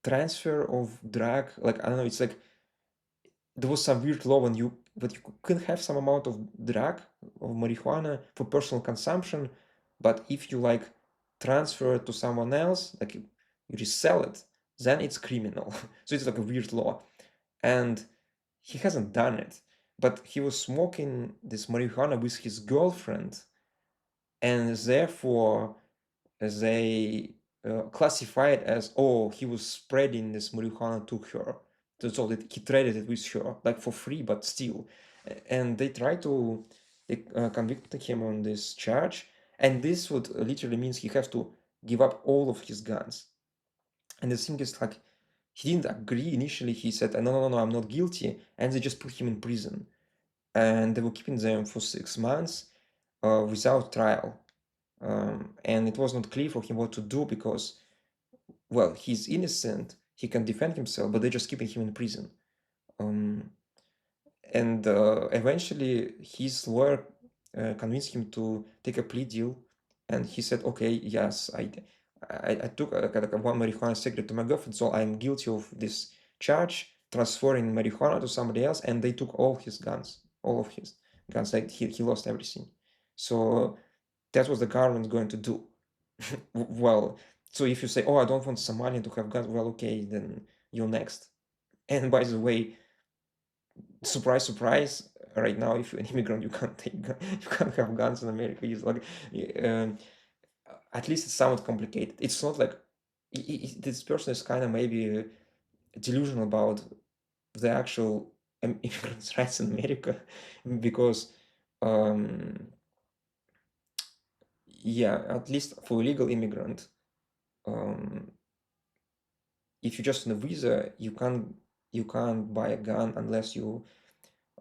transfer of drug, like I don't know, it's like there was some weird law when you but you can have some amount of drug of marijuana for personal consumption, but if you like transfer it to someone else, like you resell it, then it's criminal. So it's like a weird law, and he hasn't done it, but he was smoking this marijuana with his girlfriend, and therefore they classify it as, oh, he was spreading this marijuana to her. That's all. That he traded it with her, like for free, but still. And they try to convict him on this charge, and this would literally means he has to give up all of his guns. And the thing is, like, he didn't agree initially. He said, no, no, no, no, I'm not guilty, and they just put him in prison, and they were keeping them for 6 months without trial. And it was not clear for him what to do because, well, he's innocent, he can defend himself, but they're just keeping him in prison. Um, and eventually, his lawyer convinced him to take a plea deal, and he said, "Okay, yes, I took like a one marijuana cigarette to my girlfriend, so I'm guilty of this charge, transferring marijuana to somebody else, and they took all his guns, all of his guns. Like he lost everything. So that's what the government is going to do. Well, so if you say, "Oh, I don't want Somalian to have guns," well, okay, then you're next. And by the way, surprise, surprise, right now, if you're an immigrant, you can't you can't have guns in America. It's like, um, at least it's somewhat complicated. It's not like this person is kind of maybe delusional about the actual immigrants' rights in America, because, um, yeah, at least for illegal immigrant, um, if you're just on a visa, you can't buy a gun unless you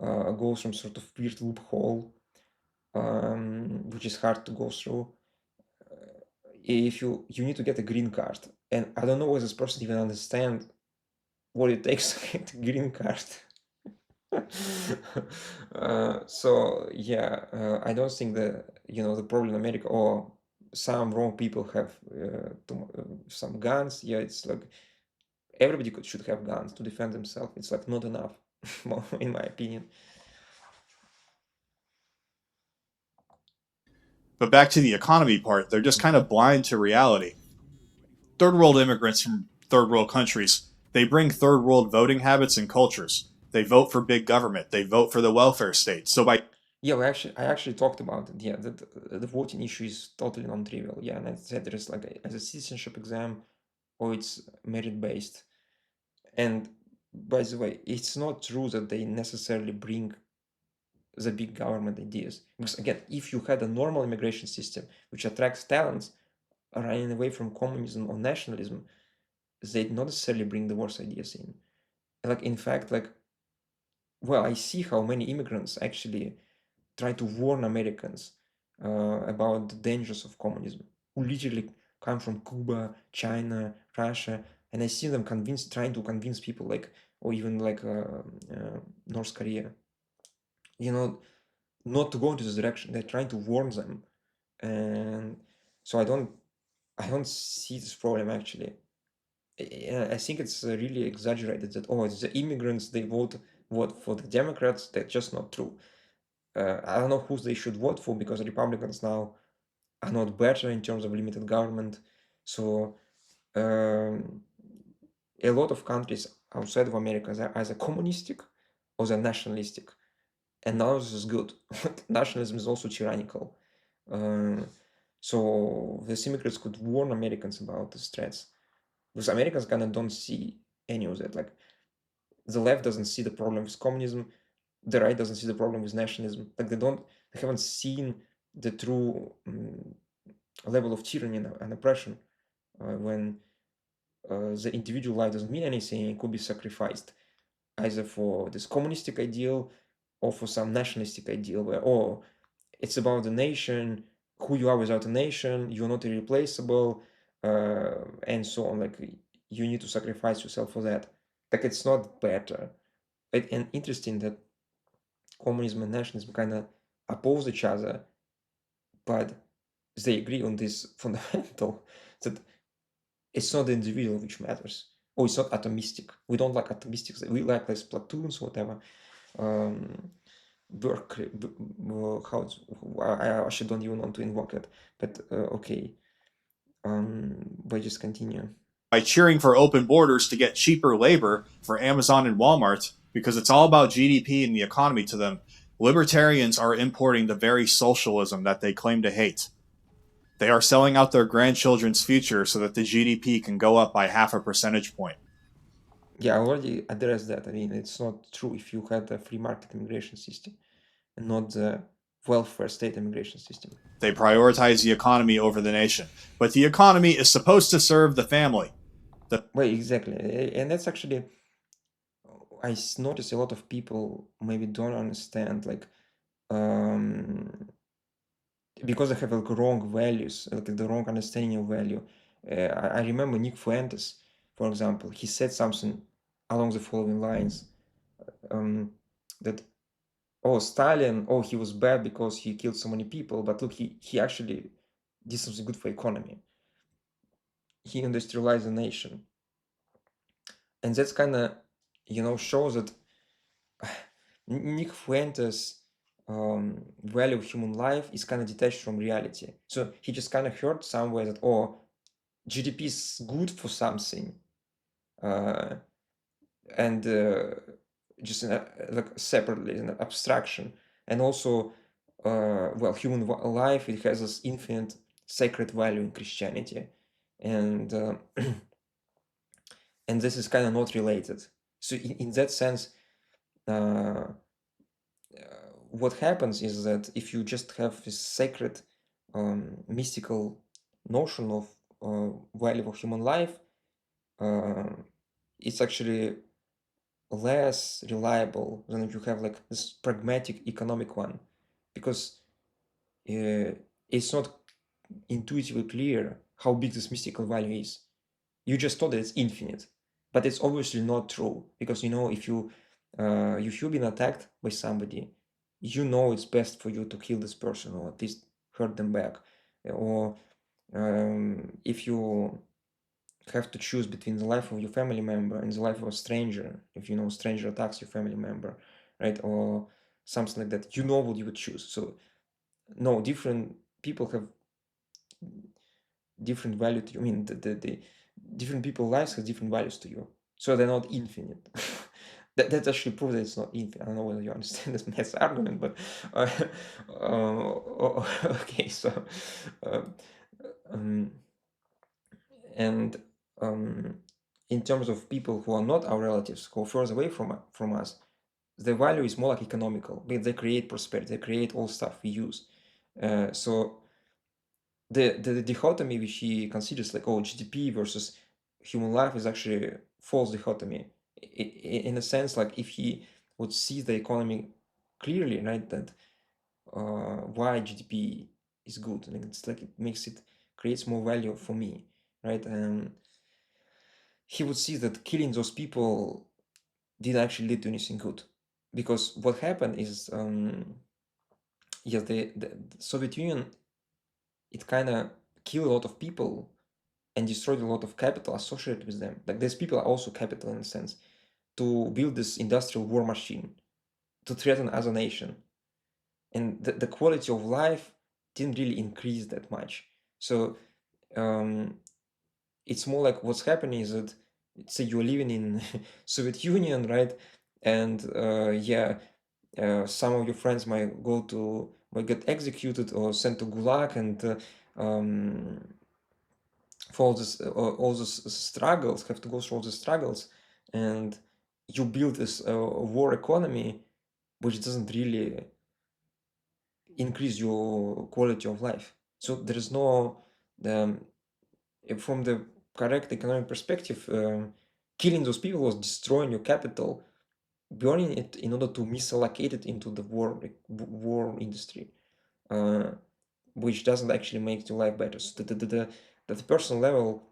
go some sort of weird loophole, which is hard to go through. If you need to get a green card, and I don't know whether this person even understand what it takes to get a green card. So yeah, I don't think that the problem in America, or some wrong people have some guns. Yeah, it's like everybody should have guns to defend themselves. It's like not enough. in my opinion. But back to the economy part, they're just kind of blind to reality. Third world immigrants from third world countries, they bring third world voting habits and cultures. They vote for big government. They vote for the welfare state. So by Yeah, I actually talked about it. Yeah, that the voting issue is totally non-trivial. Yeah, and I said there is like as a citizenship exam, or it's merit based. And by the way, it's not true that they necessarily bring the big government ideas. Because again, if you had a normal immigration system which attracts talents running away from communism or nationalism, they not necessarily bring the worst ideas in. Like in fact, like well, I see how many immigrants actually try to warn Americans about the dangers of communism, who literally come from Cuba, China, Russia, and I see them trying to convince people like, or even like North Korea, you know, not to go into this direction. They're trying to warn them, and so I don't see this problem actually. I think it's really exaggerated that oh, it's the immigrants they vote for the Democrats. That's just not true. I don't know who they should vote for because Republicans now are not better in terms of limited government. So um, a lot of countries outside of America are either communistic or they're nationalistic, and none of this is good. Nationalism is also tyrannical. Uh, so the immigrants could warn Americans about these threats because Americans kind of don't see any of that. Like the left doesn't see the problem with communism, the right doesn't see the problem with nationalism. Like they haven't seen the true level of tyranny and oppression when the individual life doesn't mean anything, it could be sacrificed either for this communistic ideal or for some nationalistic ideal where oh, it's about the nation, who you are without a nation, you're not irreplaceable, and so on. Like you need to sacrifice yourself for that. Like it's not better. And interesting that communism and nationalism kind of oppose each other, but they agree on this fundamental that it's not the individual which matters. Or it's not atomistic. We don't like atomistic. We like less platoons, whatever. Um, Berkeley, how I actually don't even want to invoke it, but okay. But just continue. cheering for open borders to get cheaper labor for Amazon and Walmart, because it's all about GDP and the economy to them, libertarians are importing the very socialism that they claim to hate. They are selling out their grandchildren's future so that the GDP can go up by half a percentage point. Yeah, I already addressed that. I mean, it's not true if you had a free market immigration system and not the welfare state immigration system. They prioritize the economy over the nation. But the economy is supposed to serve the family. The Well, exactly. And that's actually, I notice a lot of people maybe don't understand, like, um, because they have like wrong values, like the wrong understanding of value. I remember Nick Fuentes, for example, he said something along the following lines um, that oh, Stalin, oh, he was bad because he killed so many people, but look, he actually did something good for economy. He industrialized the nation, and that's kind of shows that Nick Fuentes' value of human life is kind of detached from reality. So he just kind of heard somewhere that oh, GDP is good for something, uh, and just in like separately in an abstraction, and also well, human life, it has this infinite sacred value in Christianity, and and this is kind of not related. So in that sense, uh, what happens is that if you just have this sacred, mystical notion of value of human life, uh, it's actually less reliable than if you have like this pragmatic economic one, because it's not intuitively clear how big this mystical value is. You just thought that it's infinite, but it's obviously not true because if you've been attacked by somebody, it's best for you to kill this person or at least hurt them back, or if you have to choose between the life of your family member and the life of a stranger, if you know stranger attacks your family member, right, or something like that, you know what you would choose. So no, different people have different value to you. I mean, the different people lives have different values to you, so they're not infinite. That actually proves that it's not infinite. I don't know whether you understand this math argument, but uh, okay, so um, um, and um, in terms of people who are not our relatives, who are further away from us, the value is more like economical, because they create prosperity, they create all stuff we use. So the dichotomy which he considers like, oh, GDP versus human life is actually a false dichotomy. In a sense, like if he would see the economy clearly, right, that why GDP is good, and it's like it makes it creates more value for me, right? He would see that killing those people didn't actually lead to anything good, because what happened is, yes, the Soviet Union, it kind of killed a lot of people and destroyed a lot of capital associated with them. Like these people are also capital in a sense, to build this industrial war machine to threaten other nation, and the quality of life didn't really increase that much. So um, it's more like what's happening is that, say you're living in Soviet Union, right? And yeah, some of your friends might get executed or sent to Gulag, and for all these struggles, have to go through all the struggles, and you build this war economy, which doesn't really increase your quality of life. So there is no, um, from the correct economic perspective, killing those people was destroying your capital, burning it in order to misallocate it into the war industry, uh, which doesn't actually make your life better. So at the personal level,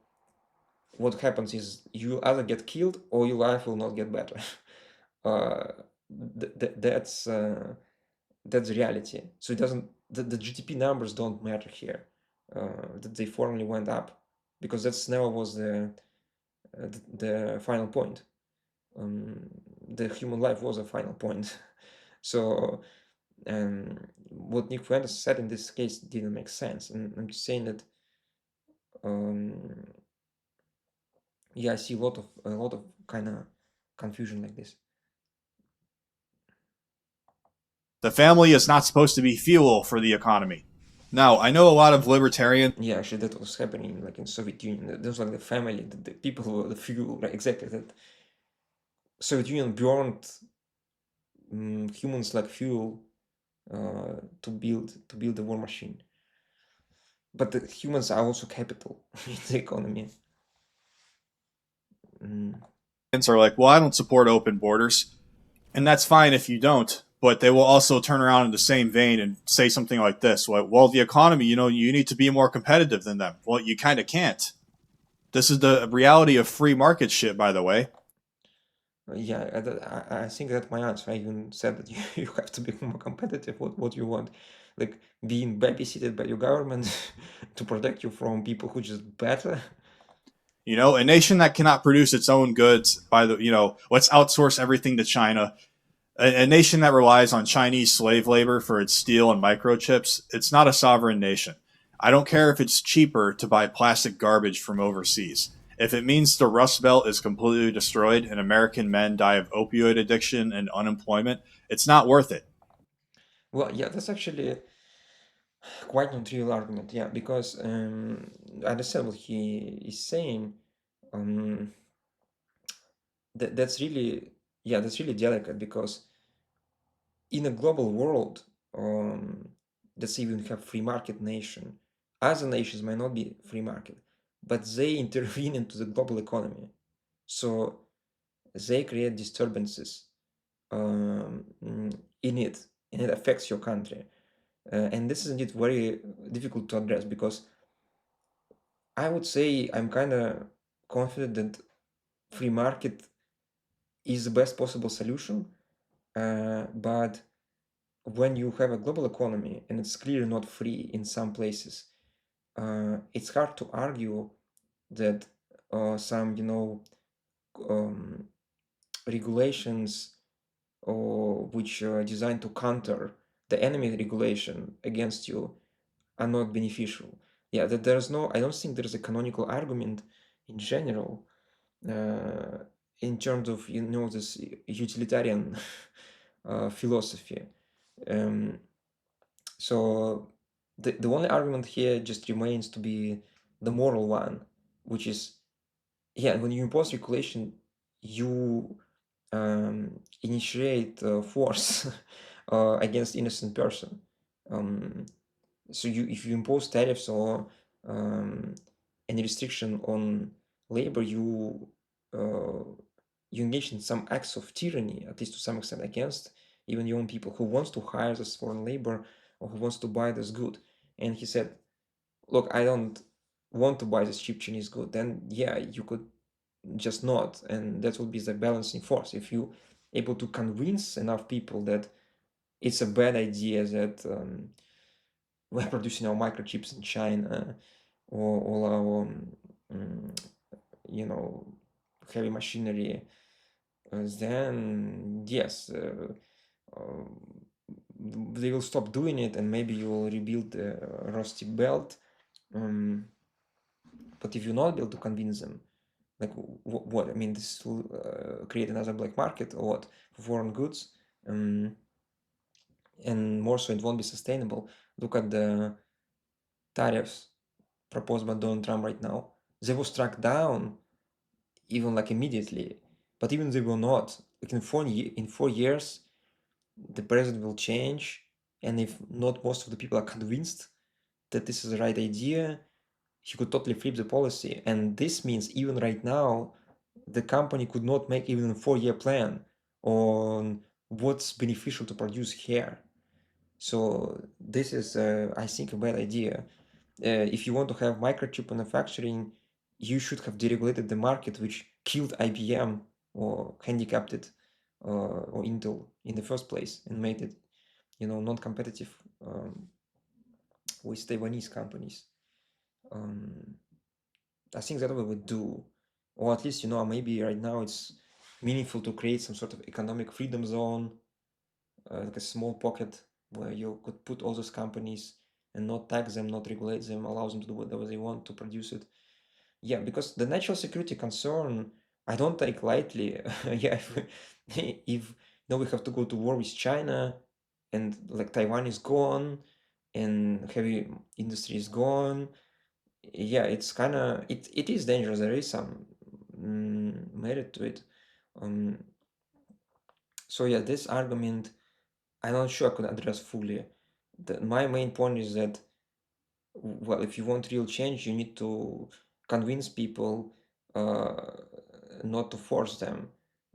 what happens is you either get killed or your life will not get better. uh, that's reality. So it doesn't. The GDP numbers don't matter here. That they formally went up, because that's never was the final point. The human life was a final point. So what Nick Fuentes said in this case didn't make sense, and I'm just saying that um, yeah, I see a lot of kind of confusion like this. The family is not supposed to be fuel for the economy. Now, I know a lot of libertarians. Yeah, actually, that was happening like in Soviet Union. That was like the family, the people who were the fuel, right? Exactly. That Soviet Union burned humans like fuel to build the war machine. But the humans are also capital in the economy. Mm. Are like, well, I don't support open borders. And that's fine if you don't, but they will also turn around in the same vein and say something like this: well, the economy, you need to be more competitive than them. Well, you kind of can't. This is the reality of free market shit, by the way. Yeah, I think that my answer. I even said that you have to be more competitive. What you want, like being babysitted by your government to protect you from people who just better. A nation that cannot produce its own goods let's outsource everything to China. A nation that relies on Chinese slave labor for its steel and microchips, it's not a sovereign nation. I don't care if it's cheaper to buy plastic garbage from overseas. If it means the Rust Belt is completely destroyed and American men die of opioid addiction and unemployment, it's not worth it. Well, yeah, that's actually quite not real argument. Yeah, because I understand what he is saying. Um, that's really, yeah, that's really delicate, because in a global world, let's say we have free market nation, other nations might not be free market, but they intervene into the global economy, so they create disturbances in it, and it affects your country, and this is indeed very difficult to address, because I would say I'm kind of confident that free market is the best possible solution, but when you have a global economy and it's clearly not free in some places, it's hard to argue that some, um, regulations or which are designed to counter the enemy regulation against you are not beneficial. Yeah, that there's no, I don't think there's a canonical argument in general uh, in terms of, this utilitarian philosophy. Um, so the only argument here just remains to be the moral one, which is, yeah, when you impose regulation, you initiate force against innocent person. Um, so if you impose tariffs or um, any restriction on labor, uh, you engage in some acts of tyranny, at least to some extent, against even your own people who wants to hire this foreign labor or who wants to buy this good. And he said, look, I don't want to buy this cheap Chinese good. Then yeah, you could just not, and that would be the balancing force. If you able to convince enough people that it's a bad idea that we're producing our microchips in China, or all our um, you know heavy machinery, then yes, uh, they will stop doing it, and maybe you will rebuild the rusty belt. Um, but if you're not able to convince them, like what? I mean, this will create another black market or what for foreign goods, um, and more so, it won't be sustainable. Look at the tariffs proposed by Donald Trump right now. They were struck down even like immediately, but even they will not. Like in 4 years, the president will change, and if not most of the people are convinced that this is the right idea, he could totally flip the policy. And this means even right now, the company could not make even a 4-year plan on what's beneficial to produce here. So this is, I think, a bad idea. If you want to have microchip manufacturing, you should have deregulated the market, which killed IBM or handicapped it, or Intel in the first place, and made it, non-competitive with Taiwanese companies. Um, I think that we would do, or at least, maybe right now it's meaningful to create some sort of economic freedom zone, like a small pocket where you could put all those companies and not tax them, not regulate them, allow them to do whatever they want to produce it. Yeah, because the national security concern, I don't take lightly. Yeah, if we have to go to war with China, and like Taiwan is gone, and heavy industry is gone, yeah, it's kind of it is dangerous. There is some merit to it. Um, so yeah, this argument, I'm not sure I could address fully. My main point is that, well, if you want real change, you need to convince people, uh, not to force them.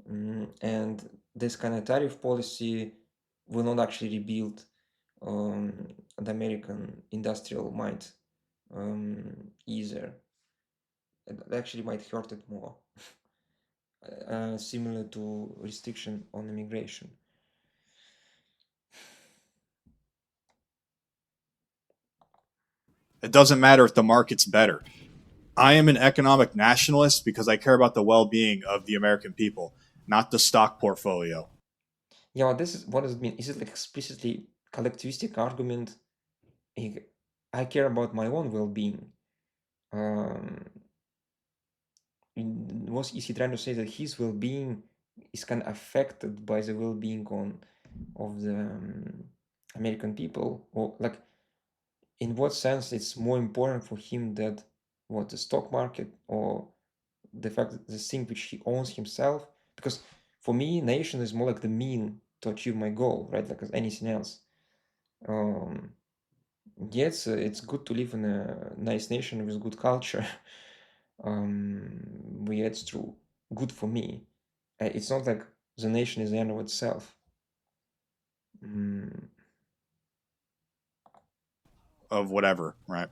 And this kind of tariff policy will not actually rebuild the American industrial might either. It actually might hurt it more, similar to restriction on immigration. It doesn't matter if the market's better. I am an economic nationalist because I care about the well-being of the American people, not the stock portfolio. Yeah, what does it mean? Is it like explicitly collectivistic argument? I care about my own well-being. Um, is he trying to say that his well-being is kind of affected by the well-being of the American people, or like in what sense it's more important for him that what the stock market or the fact that the thing which he owns himself? Because for me, nation is more like the mean to achieve my goal, right? Like as anything else. Um, yeah, it's good to live in a nice nation with good culture. But yeah, it's true. Good for me. It's not like the nation is the end of itself. Mm, Of whatever, right?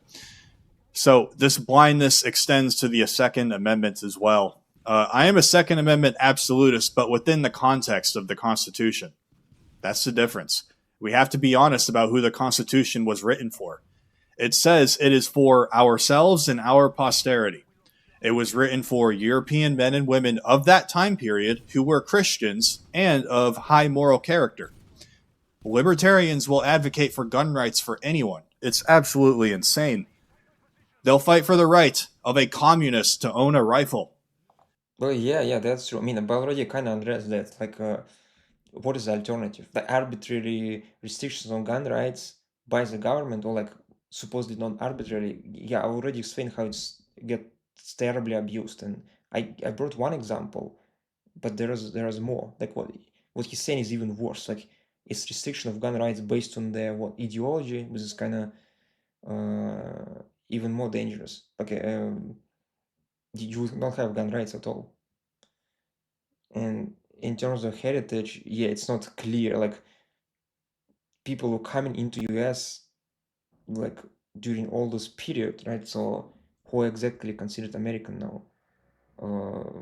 So this blindness extends to the Second Amendment as well. I am a Second Amendment absolutist, but within the context of the Constitution. That's the difference. We have to be honest about who the Constitution was written for. It says it is for ourselves and our posterity. It was written for European men and women of that time period who were Christians and of high moral character. Libertarians will advocate for gun rights for anyone. It's absolutely insane. They'll fight for the right of a communist to own a rifle. Well, yeah, that's true. I mean, but already kind of addressed that. Like, what is the alternative? The arbitrary restrictions on gun rights by the government, or like supposedly not arbitrary. Yeah, I already explained how it's gets terribly abused, and I brought one example, but there is more. Like what he's saying is even worse. Like it's restriction of gun rights based on their what ideology, which is kind of even more dangerous. Okay, you don't have gun rights at all. And in terms of heritage, yeah, it's not clear. Like people who coming into US like during all this period, right? So who exactly considered American now? Uh,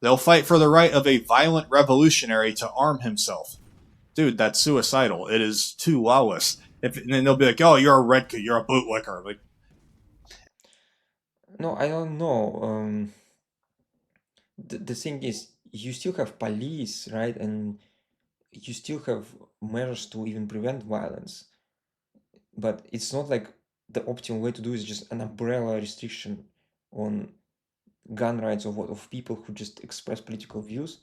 They'll fight for the right of a violent revolutionary to arm himself. Dude, that's suicidal. It is too lawless. And then they'll be like, "Oh, you're a redcoat. You're a bootlicker." Like, no, I don't know. The thing is, you still have police, right? And you still have measures to even prevent violence. But it's not like the optimal way to do is just an umbrella restriction on gun rights of people who just express political views.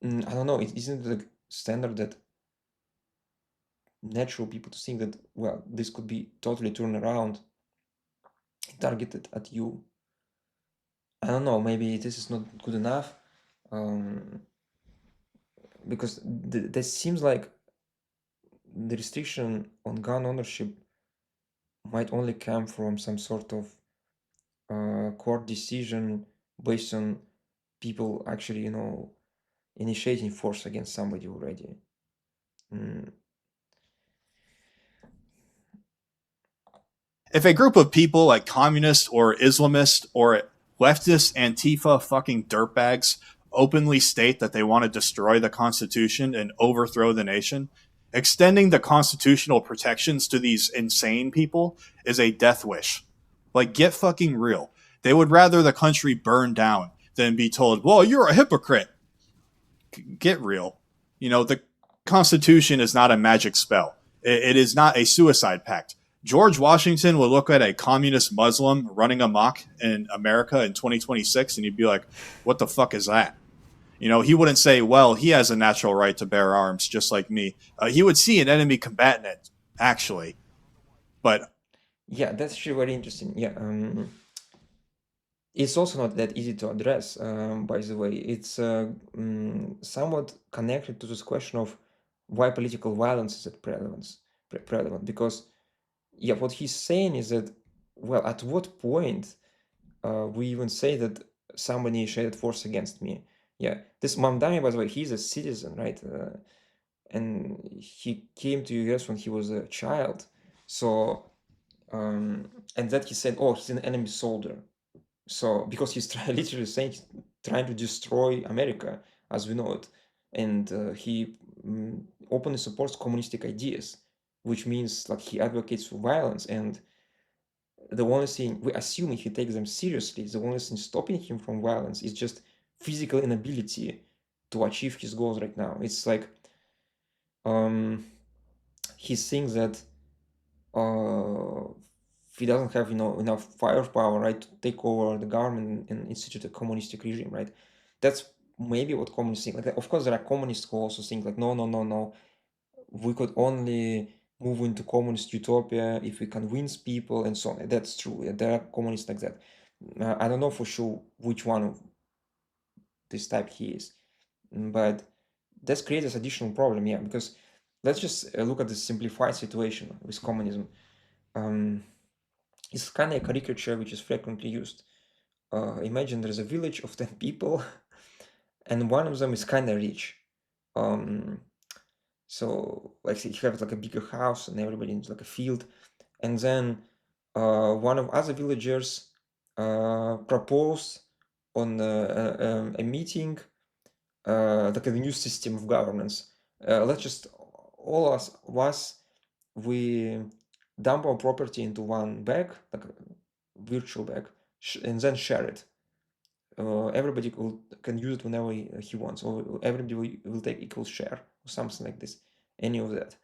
I don't know. It isn't the standard that natural people to think that well, this could be totally turned around, targeted at you. I don't know. Maybe this is not good enough, um, because this seems like the restriction on gun ownership might only come from some sort of court decision based on people actually, initiating force against somebody already. Mm. if a group of people like communists or Islamists or leftist Antifa fucking dirtbags openly state that they want to destroy the Constitution and overthrow the nation, extending the constitutional protections to these insane people is a death wish. Like, get fucking real. They would rather the country burn down than be told, well, you're a hypocrite. Get real. The Constitution is not a magic spell, it is not a suicide pact. George Washington would look at a communist Muslim running amok in America in 2026 and he'd be like, what the fuck is that? He wouldn't say, well, he has a natural right to bear arms just like me. He would see an enemy combatant, actually. But Yeah, that's actually very interesting. Yeah, it's also not that easy to address, by the way. It's somewhat connected to this question of why political violence is at prevalent. Because, yeah, what he's saying is that, well, at what point we even say that somebody initiated force against me? Yeah, this Mamdani, by the way, he's a citizen, right? And he came to US when he was a child. So, and that he said, oh, he's an enemy soldier. So because he's literally saying he's trying to destroy America as we know it, and he openly supports communistic ideas, which means like he advocates for violence. And the only thing we assume if he takes them seriously, the only thing stopping him from violence is just physical inability to achieve his goals right now. It's like he thinks that he doesn't have enough firepower, right, to take over the government and institute a communistic regime, right? That's maybe what communists think. Like, of course, there are communists who also think like, no, no, no, no, we could only move into communist utopia if we convince people and so on. That's true. There are communists like that. I don't know for sure which one of this type he is, but this creates this additional problem, yeah, because let's just look at the simplified situation with communism. It's kind of a caricature which is frequently used. Imagine there's a village of 10 people and one of them is kind of rich. So like you have like a bigger house and everybody in like a field, and then one of other villagers proposed on a meeting like a new system of governance. Let's just all of us we dump our property into one bag, like virtual bag, and then share it. Everybody can use it whenever he wants, or everybody will take equal share, or something like this. Any of that.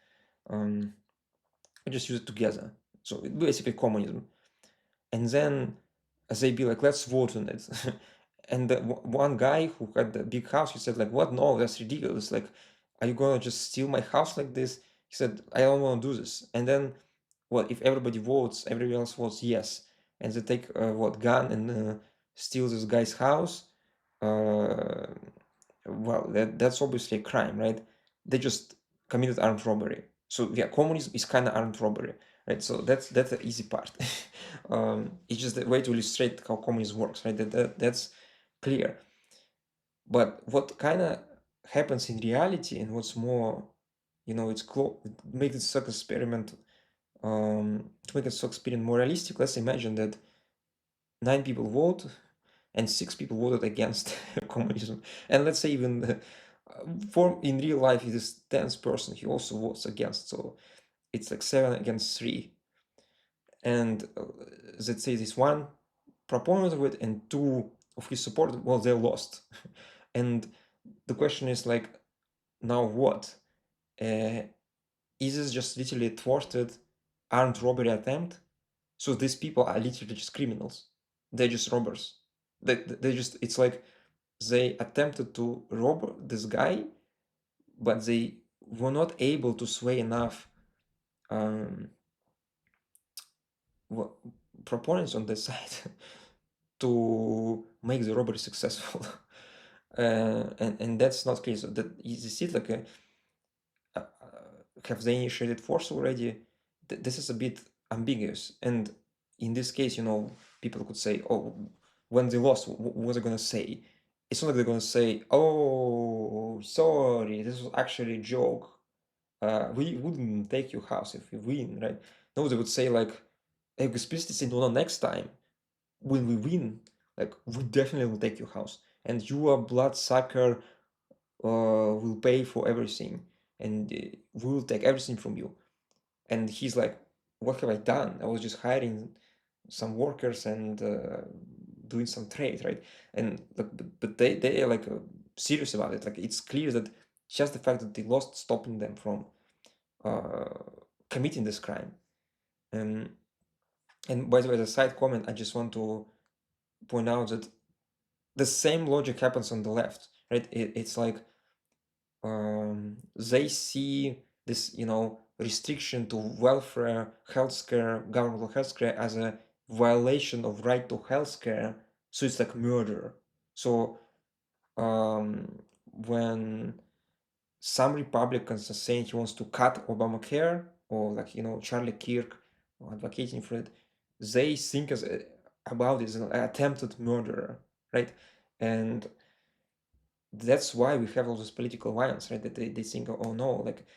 Just use it together. So it's basically communism. And then they be like, let's vote on it. And one guy who had the big house, he said like, what? No, that's ridiculous. Like, are you gonna just steal my house like this? He said, I don't want to do this. And then, well, if everybody votes, everybody else votes yes, and they take gun and steal this guy's house. Uh, well, that's obviously a crime, right? They just committed armed robbery. So yeah, communism is kind of armed robbery, right? So that's the easy part. It's just a way to illustrate how communism works, right? That's clear. But what kind of happens in reality, and what's more, it's it makes this experiment to make this experiment more realistic. Let's imagine that 9 people vote and 6 people voted against communism, and let's say even for in real life it is 10th person he also votes against, so it's like 7 against 3, and let's say this one proponent of it and 2 of his supporters, well, they lost. And the question is like, now what? Is this just literally a thwarted armed robbery attempt? So these people are literally just criminals. They're just robbers. They just, it's like they attempted to rob this guy, but they were not able to sway enough um, proponents on this side to make the robbery successful. And that's not clear. So that you see it like have they initiated force already? This is a bit ambiguous. And in this case, people could say, oh, when they lost, what was they going to say? It's not like they're going to say, oh, sorry, this was actually a joke. We wouldn't take your house if we win, right? No, they would say like, explicitly say, no, next time when we win, like we definitely will take your house, and you are bloodsucker will pay for everything, and we will take everything from you. And he's like, what have I done? I was just hiring some workers and doing some trade, right? And but they are like serious about it. Like it's clear that just the fact that they lost stopping them from uh, committing this crime. And by the way, as a side comment, I just want to point out that the same logic happens on the left, right? It's like they see this, restriction to welfare, healthcare, governmental healthcare as a violation of right to healthcare. So it's like murder. So when some Republicans are saying he wants to cut Obamacare, or like Charlie Kirk advocating for it, they think about it as an attempted murderer, right? And that's why we have all this political violence, right? That they think, oh no, like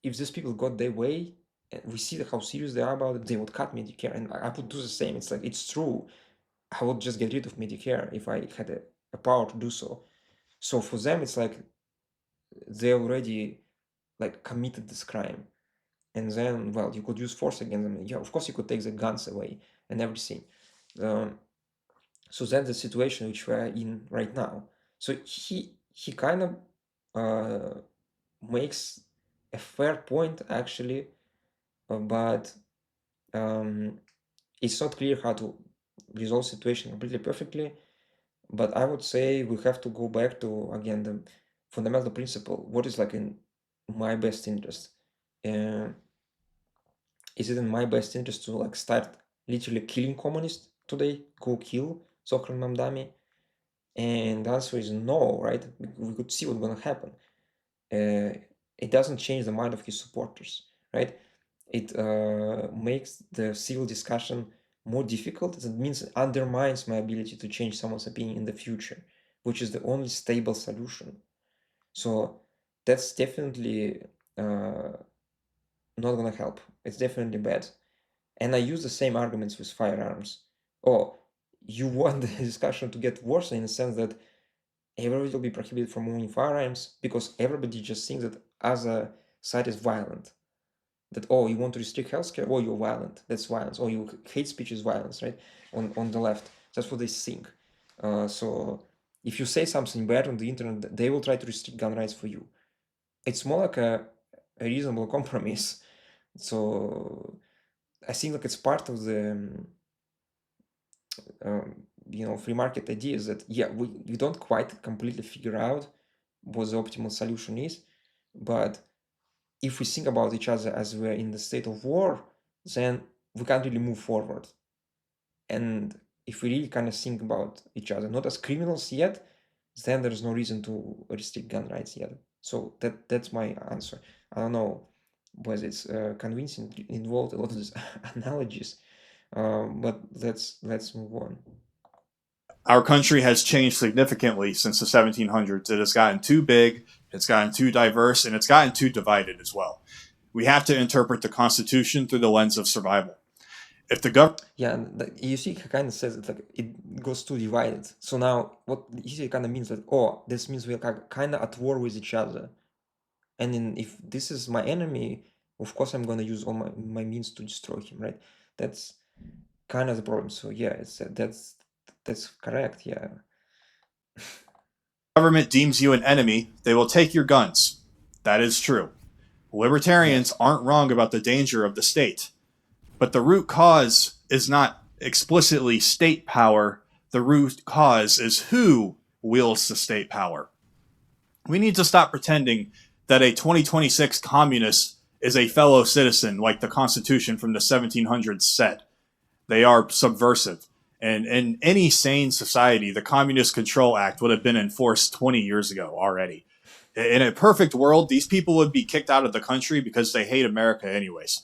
if these people got their way, and we see how serious they are about it, they would cut Medicare, and I would do the same. It's like it's true. I would just get rid of Medicare if I had a power to do so. So for them, it's like they already like committed this crime, and then well, you could use force against them. Yeah, of course you could take the guns away and everything. So that's the situation which we're in right now. So he kind of makes a fair point actually, but it's not clear how to resolve situation completely perfectly. But I would say we have to go back to again the fundamental principle. What is like in my best interest? Uh, is it in my best interest to like start literally killing communists today? Go kill Zohran Mamdani? And the answer is no, right? We could see what's going to happen. It doesn't change the mind of his supporters, right? It makes the civil discussion more difficult. It means it undermines my ability to change someone's opinion in the future, which is the only stable solution. So that's definitely not going to help. It's definitely bad. And I use the same arguments with firearms. Oh, you want the discussion to get worse in the sense that everybody will be prohibited from owning firearms because everybody just thinks that other side is violent. that, oh, you want to restrict healthcare, oh, you're violent, that's violence, oh, you hate speech is violence, right? On the left, that's what they think. So if you say something bad on the internet, they will try to restrict gun rights for you. It's more like a reasonable compromise. So I think like it's part of the free market idea is that, yeah, we don't quite completely figure out what the optimal solution is, but if we think about each other as we're in the state of war, then we can't really move forward. And if we really kind of think about each other not as criminals yet, then there's no reason to restrict gun rights yet. So that's my answer. I don't know whether it's convincing, involved a lot of these analogies, but let's move on. Our country has changed significantly since the 1700s. It has gotten too big, it's gotten too diverse, and it's gotten too divided as well. We have to interpret the Constitution through the lens of survival. If the government Yeah, and you see, he kind of says it like it goes too divided. So now, what you see, kind of means that, oh, this means we're kind of at war with each other. And then if this is my enemy, of course I'm gonna use all my means to destroy him, right? That's kind of the problem. So yeah, it's that's correct. Yeah, deems you an enemy, they will take your guns. That is true. Libertarians yes. aren't wrong about the danger of the state, but the root cause is not explicitly state power. The root cause is who wields the state power. We need to stop pretending that a 2026 communist is a fellow citizen like the Constitution from the 1700s said. They are subversive. And in any sane society, the Communist Control Act would have been enforced 20 years ago already. In a perfect world, these people would be kicked out of the country because they hate America anyways.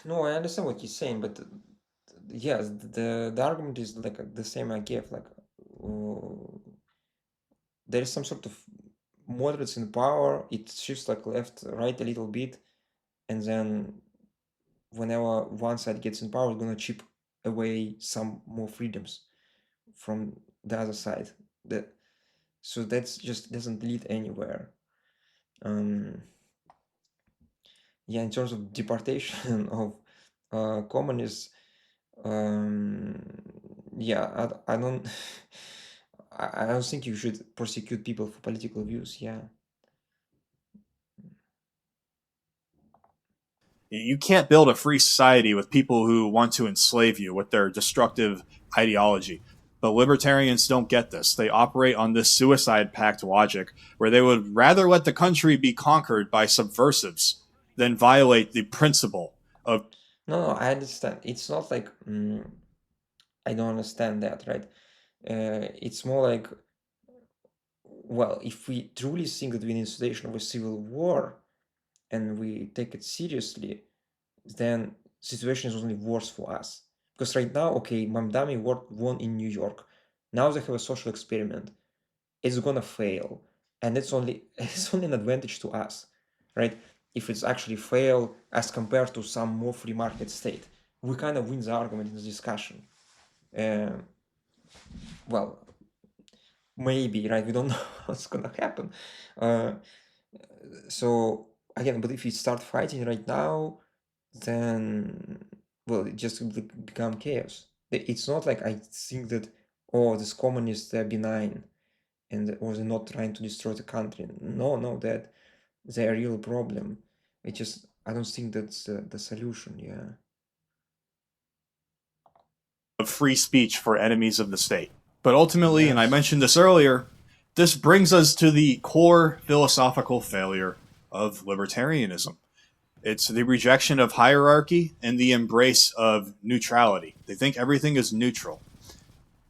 No, I understand what you're saying, but yes, the argument is like the same I gave. Like there is some sort of moderates in power. It shifts like left, right a little bit, and then whenever one side gets in power, it's gonna chip away some more freedoms from the other side. That so that's just doesn't lead anywhere. Um, yeah, in terms of deportation of communists, um, yeah, I don't I don't think you should prosecute people for political views. Yeah. You can't build a free society with people who want to enslave you with their destructive ideology. But libertarians don't get this. They operate on this suicide pact logic where they would rather let the country be conquered by subversives than violate the principle of No, I understand. It's not like I don't understand that, right? It's more like, well, if we truly think that we're in a situation of a civil war and we take it seriously, then situation is only worse for us. Because right now, okay, Mamdani won in New York. Now they have a social experiment. It's gonna fail, and it's only an advantage to us, right? If it's actually fail as compared to some more free market state, we kind of win the argument in the discussion. Uh, well, maybe, right? We don't know what's gonna happen. Uh, so again, but if we start fighting right now, then well, it just will become chaos. It's not like I think that, oh, these communists, they're benign and or they're not trying to destroy the country. No, that they're a real problem. It just I don't think that's the solution. Yeah. free speech for enemies of the state. But ultimately, and I Yes. mentioned this earlier, this brings us to the core philosophical failure of libertarianism. It's the rejection of hierarchy and the embrace of neutrality. They think everything is neutral.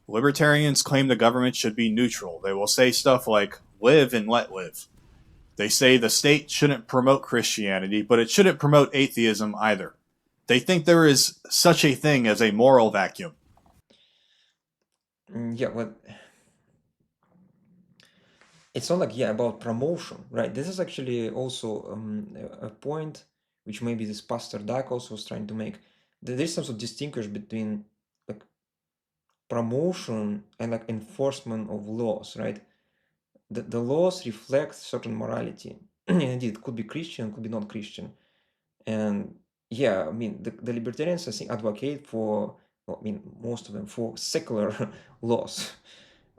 Libertarians claim the government should be neutral. They will say stuff like live and let live. They say the state shouldn't promote Christianity, but it shouldn't promote atheism either. They think there is such a thing as a moral vacuum. Yeah, but it's not like, yeah, about promotion, right? This is actually also a point which maybe this Pastor Dak also was trying to make. There's some sort of distinguish between like promotion and like enforcement of laws, right? The laws reflect certain morality. indeed, it could be Christian, could be not Christian. And yeah, I mean, the libertarians, I think, advocate for, well, I mean, most of them, for secular laws,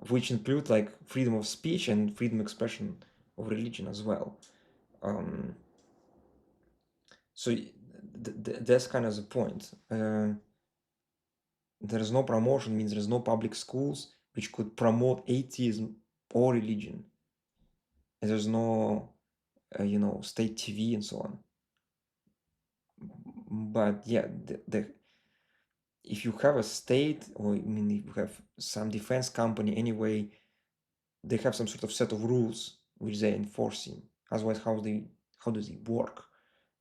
which include like freedom of speech and freedom of expression of religion as well. Um, so that's kind of the point. There is no promotion, means there's no public schools which could promote atheism or religion. And there's no, state TV and so on. But yeah, if you have a state, or I mean, if you have some defense company anyway, they have some sort of set of rules which they're enforcing. Otherwise, how does it work?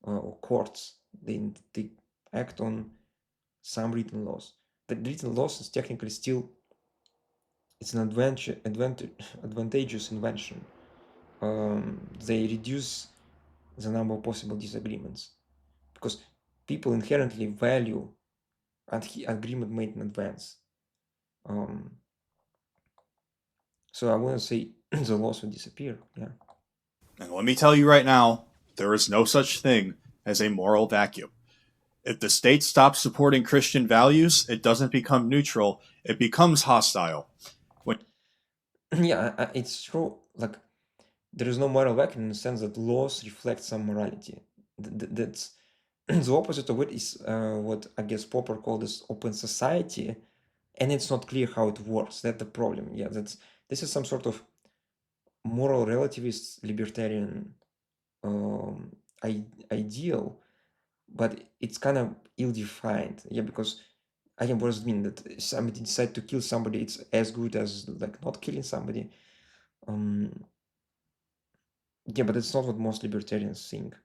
Or courts, they act on some written laws. The written laws is technically still, it's an advantageous invention. They reduce the number of possible disagreements because people inherently value agreement made in advance. So I wouldn't say the laws would disappear. Yeah. And let me tell you right now, there is no such thing as a moral vacuum. If the state stops supporting Christian values, it doesn't become neutral, it becomes hostile. When Yeah, it's true. Like, there is no moral vacuum in the sense that laws reflect some morality. That's the opposite of it is what I guess Popper called as open society, and it's not clear how it works. That's the problem. Yeah, this is some sort of moral relativist libertarian ideal, but it's kind of ill-defined. Yeah, because I can, what does it mean that somebody decide to kill somebody? It's as good as like not killing somebody. Yeah, but it's not what most libertarians think.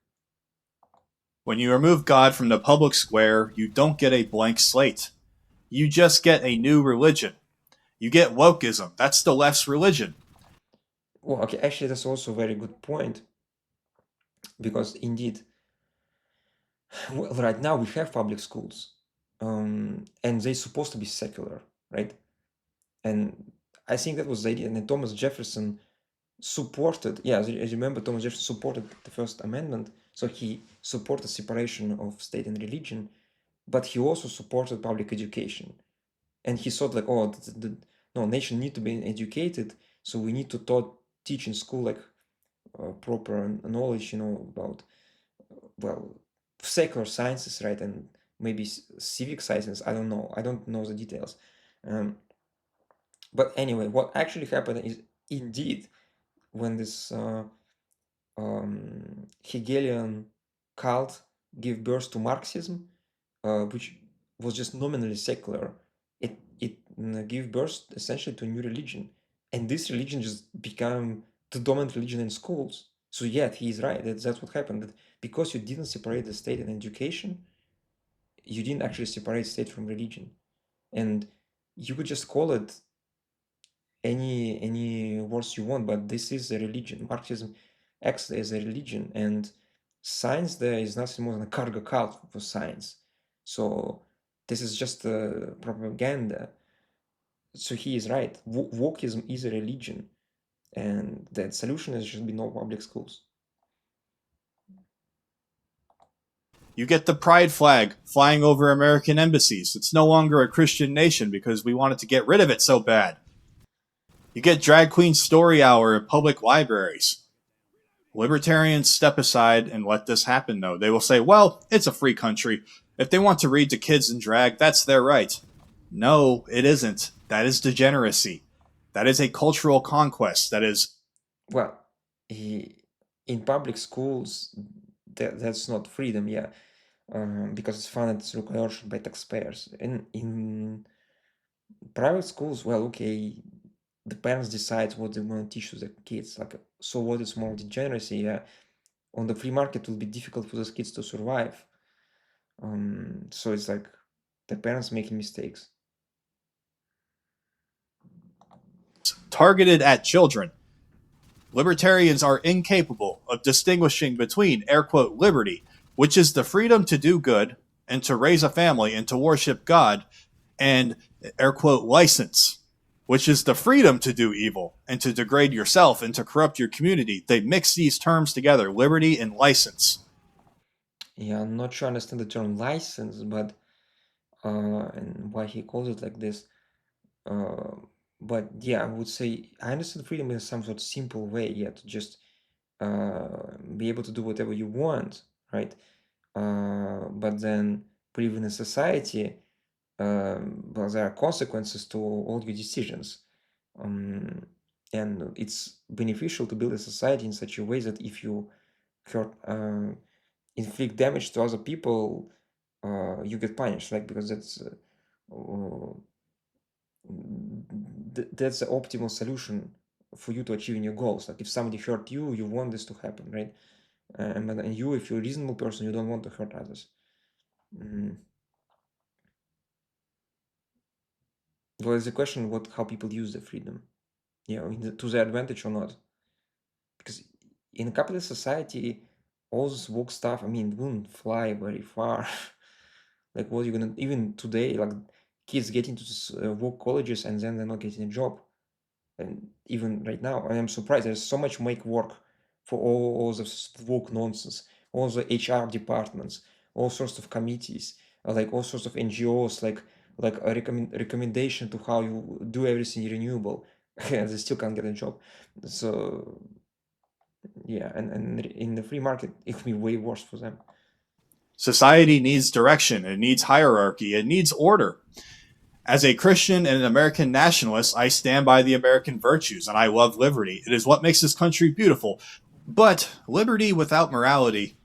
when you remove God from the public square, you don't get a blank slate. You just get a new religion. You get wokeism. That's the left's religion. Well, okay, actually, that's also a very good point because indeed, well, right now we have public schools, and they're supposed to be secular, right? And I think that was the idea. And then Thomas Jefferson supported, yeah, as you remember, Thomas Jefferson supported the First Amendment, so he supported separation of state and religion, but he also supported public education. And he thought like, oh, no, nation need to be educated, so we need to teach in school like proper knowledge, about, well, secular sciences, right, and maybe civic sciences. I don't know. I don't know the details. But anyway, what actually happened is indeed when this Hegelian cult gave birth to Marxism, which was just nominally secular, it gave birth essentially to a new religion, and this religion just became the dominant religion in schools. So yeah, he is right. That's what happened. That because you didn't separate the state and education, you didn't actually separate state from religion, and you could just call it any words you want, but this is a religion. Marxism acts as a religion, and science there is nothing more than a cargo cult for science. So this is just propaganda. So he is right. Wokeism is a religion, and the solution is should be no public schools. You get the pride flag flying over American embassies. It's no longer a Christian nation because we wanted to get rid of it so bad. You get drag queen story hour at public libraries. Libertarians step aside and let this happen, though. They will say, well, it's a free country. If they want to read to kids in drag, that's their right. No, it isn't. That is degeneracy. That is a cultural conquest. That is. Well, in public schools, that's not freedom, yeah, because it's funded through coercion by taxpayers. In private schools, well, okay, the parents decide what they want to teach to the kids. Like, so what is moral degeneracy? Yeah, on the free market, it will be difficult for those kids to survive. So it's like the parents making mistakes. Targeted at children. Libertarians are incapable of distinguishing between, air quote, liberty, which is the freedom to do good and to raise a family and to worship God, and, air quote, license, which is the freedom to do evil and to degrade yourself and to corrupt your community. They mix these terms together, liberty and license. Yeah, I'm not sure I understand the term license, but and why he calls it like this. Uh, but yeah, I would say I understand freedom in some sort of simple way. Yeah, to just be able to do whatever you want, right? But then we live in a society, well, there are consequences to all your decisions. Um, and it's beneficial to build a society in such a way that if you hurt, inflict damage to other people, you get punished, like because that's the optimal solution for you to achieving your goals. Like if somebody hurt you, you want this to happen, right? And you, if you're a reasonable person, you don't want to hurt others. Mm. Well, it's a question how people use the freedom, to their advantage or not. Because in a capitalist society, all this woke stuff, I mean, it wouldn't fly very far. Like, what are you gonna, even today, like, kids get into woke colleges and then they're not getting a job. And even right now, I am surprised there's so much make work for all this woke nonsense, all the HR departments, all sorts of committees, like all sorts of NGOs, like a recommendation to how you do everything renewable, and they still can't get a job. So yeah, and in the free market, it could be way worse for them. Society needs direction, it needs hierarchy, it needs order. As a Christian and an American nationalist, I stand by the American virtues and I love liberty. It is what makes this country beautiful. But liberty without morality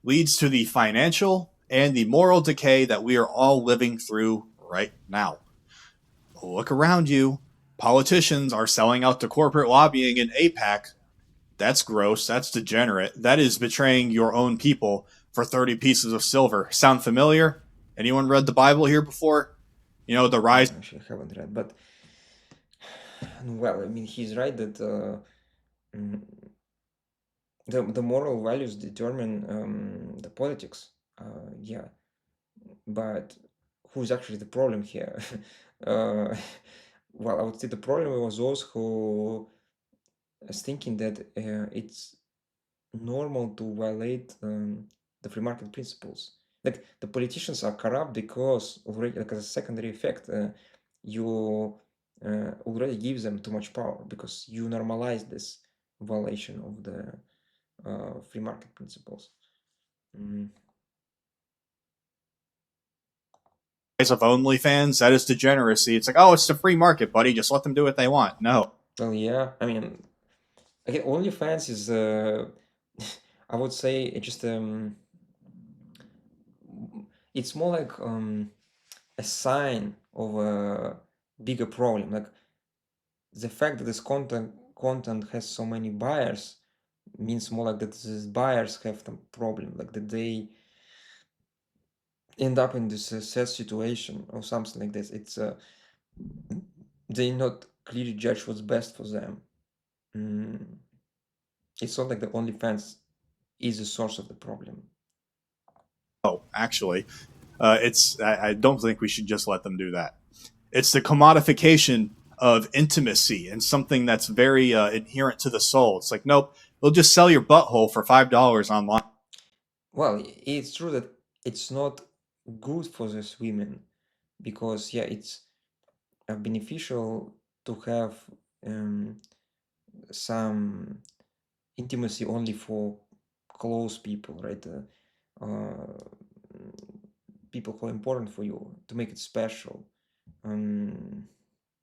leads to the financial and the moral decay that we are all living through right now. Look around you. Politicians are selling out to corporate lobbying in APAC. That's gross. That's degenerate. That is betraying your own people for 30 pieces of silver. Sound familiar? Anyone read the Bible here before? You know, the rise. Actually, I haven't read, but well, I mean, he's right that mm, the moral values determine the politics. Yeah, but who's actually the problem here? uh, well, I would say the problem was those who is thinking that it's normal to violate the free market principles. Like the politicians are corrupt because already, like as a secondary effect, you already give them too much power because you normalize this violation of the free market principles. Mm. Of OnlyFans, that is degeneracy. It's like, oh, it's the free market, buddy. Just let them do what they want. No. Well, yeah, I mean, again, OnlyFans is, I would say, it's more like a sign of a bigger problem. Like the fact that this content has so many buyers means more like that these buyers have some problem, like that they end up in this sad situation or something like this. It's they not clearly judge what's best for them. Mm. It's not like the OnlyFans is the source of the problem. Oh, actually, I don't think we should just let them do that. It's the commodification of intimacy and something that's very inherent to the soul. It's like, nope, they'll just sell your butthole for $5 online. Well, it's true that it's not good for these women because yeah, it's beneficial to have um, some intimacy only for close people, right? People who are important for you to make it special. Um,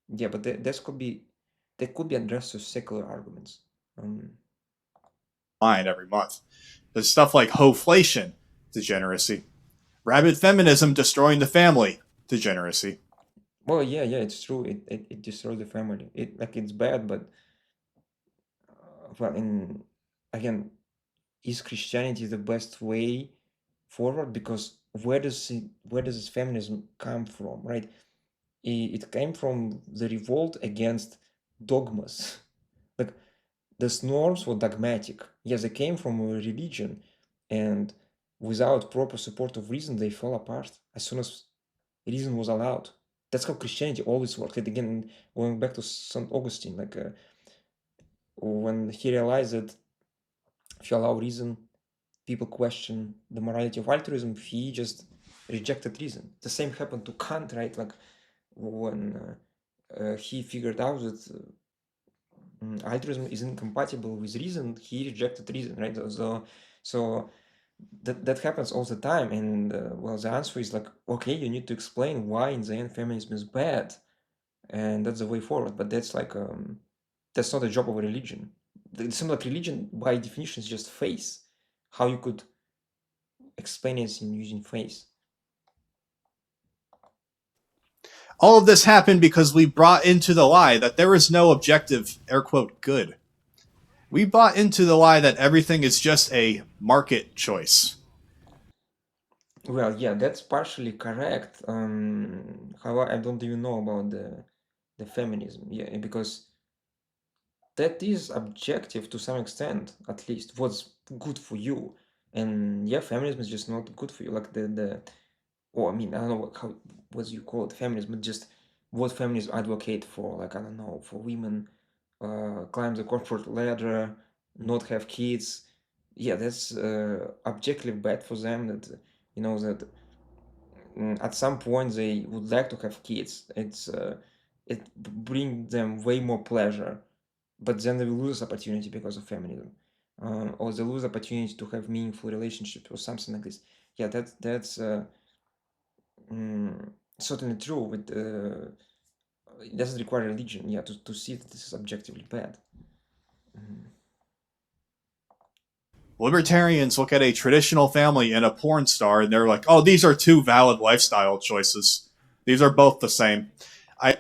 yeah, but that could be addressed with secular arguments. Um, Every month. There's stuff like hoflation, degeneracy. Rabid feminism destroying the family, degeneracy. well, yeah, it's true. It destroys the family. It's bad, but well, in again, is Christianity the best way forward? Because where does this feminism come from, right? It came from the revolt against dogmas. Like these norms were dogmatic. Yes, they came from a religion, and without proper support of reason, they fell apart as soon as reason was allowed. That's how Christianity always worked. And again, going back to St. Augustine, like when he realized that if you allow reason, people question the morality of altruism, he just rejected reason. The same happened to Kant, right? Like when he figured out that altruism is incompatible with reason, he rejected reason, right? So that happens all the time, and well, the answer is like, okay, you need to explain why in the end feminism is bad, and that's the way forward. But that's like that's not the job of a religion. The similar like religion, by definition, is just faith. How you could explain it in using faith? All of this happened because we brought into the lie that there is no objective, air quote, good. We bought into the lie that everything is just a market choice. Well, yeah, that's partially correct. However, I don't even know about the feminism, yeah, because that is objective to some extent, at least what's good for you. And yeah, feminism is just not good for you. Like the or I mean, I don't know what you call it, feminism, but just what feminism advocate for. Like, I don't know, for women, climb the corporate ladder, not have kids. Yeah, that's objectively bad for them. That you know that at some point they would like to have kids. It brings them way more pleasure, but then they will lose opportunity because of feminism, or they lose opportunity to have meaningful relationships or something like this. Yeah, that's certainly true. But it doesn't require religion, yeah, to see that this is objectively bad. Libertarians look at a traditional family and a porn star and they're like, oh, these are two valid lifestyle choices. These are both the same. I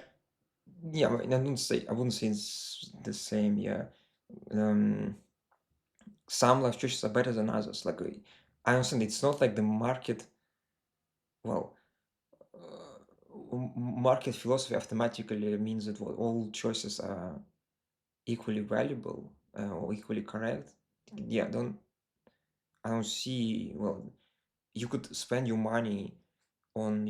Yeah, I mean, I wouldn't say it's the same. Yeah, um, some life choices are better than others. Like I understand it's not like the market. Well, market philosophy automatically means that all choices are equally valuable or equally correct. Yeah, I don't see. Well, you could spend your money on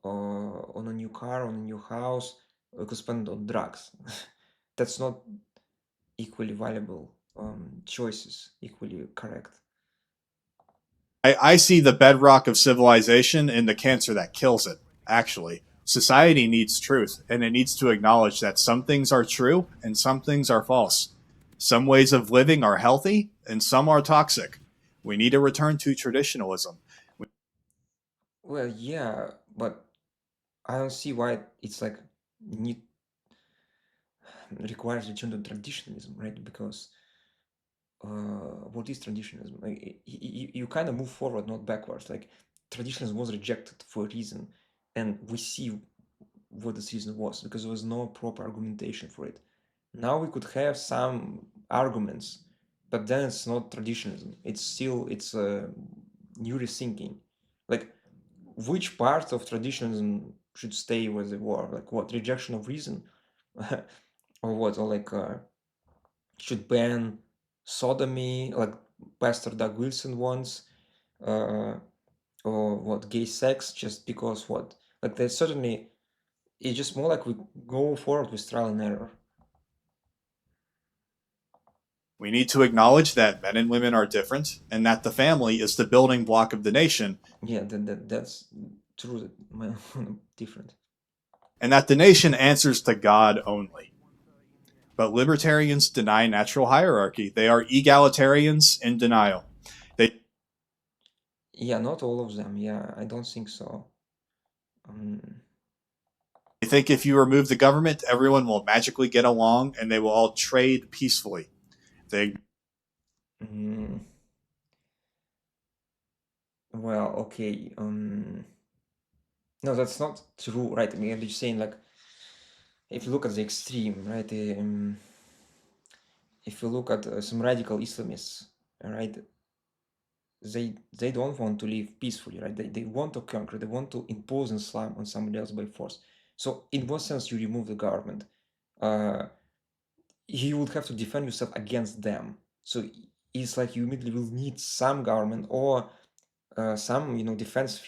on a new car, on a new house. You could spend on drugs. That's not equally valuable choices, equally correct. I see the bedrock of civilization in the cancer that kills it, actually. Society needs truth, and it needs to acknowledge that some things are true and some things are false. Some ways of living are healthy and some are toxic. We need to return to traditionalism. Well, yeah, but I don't see why it's like need requires return to traditionalism, right? Because what is traditionalism? Like, you kind of move forward, not backwards. Like traditionalism was rejected for a reason, and we see what this reason was because there was no proper argumentation for it. Now we could have some arguments, but then it's not traditionalism. It's new rethinking. Like which part of traditionalism should stay where they were? Like what, rejection of reason, or what? Or like should ban sodomy, like Pastor Doug Wilson wants, uh, or what, gay sex, just because what? Like there's certainly, it's just more like we go forward with trial and error. We need to acknowledge that men and women are different and that the family is the building block of the nation Yeah, that's true. That my different. and that the nation answers to God only. But libertarians deny natural hierarchy. They are egalitarians in denial. They Yeah, not all of them. Yeah, I don't think so. Um, think if you remove the government, everyone will magically get along and they will all trade peacefully. They mm, well, okay. No, that's not true, right? I mean, I'm just saying, like, if you look at the extreme, right? If you look at some radical Islamists, right? They don't want to live peacefully, right? They want to conquer. They want to impose Islam on somebody else by force. So, in what sense you remove the government? Uh, you would have to defend yourself against them. So it's like you immediately will need some government or some defense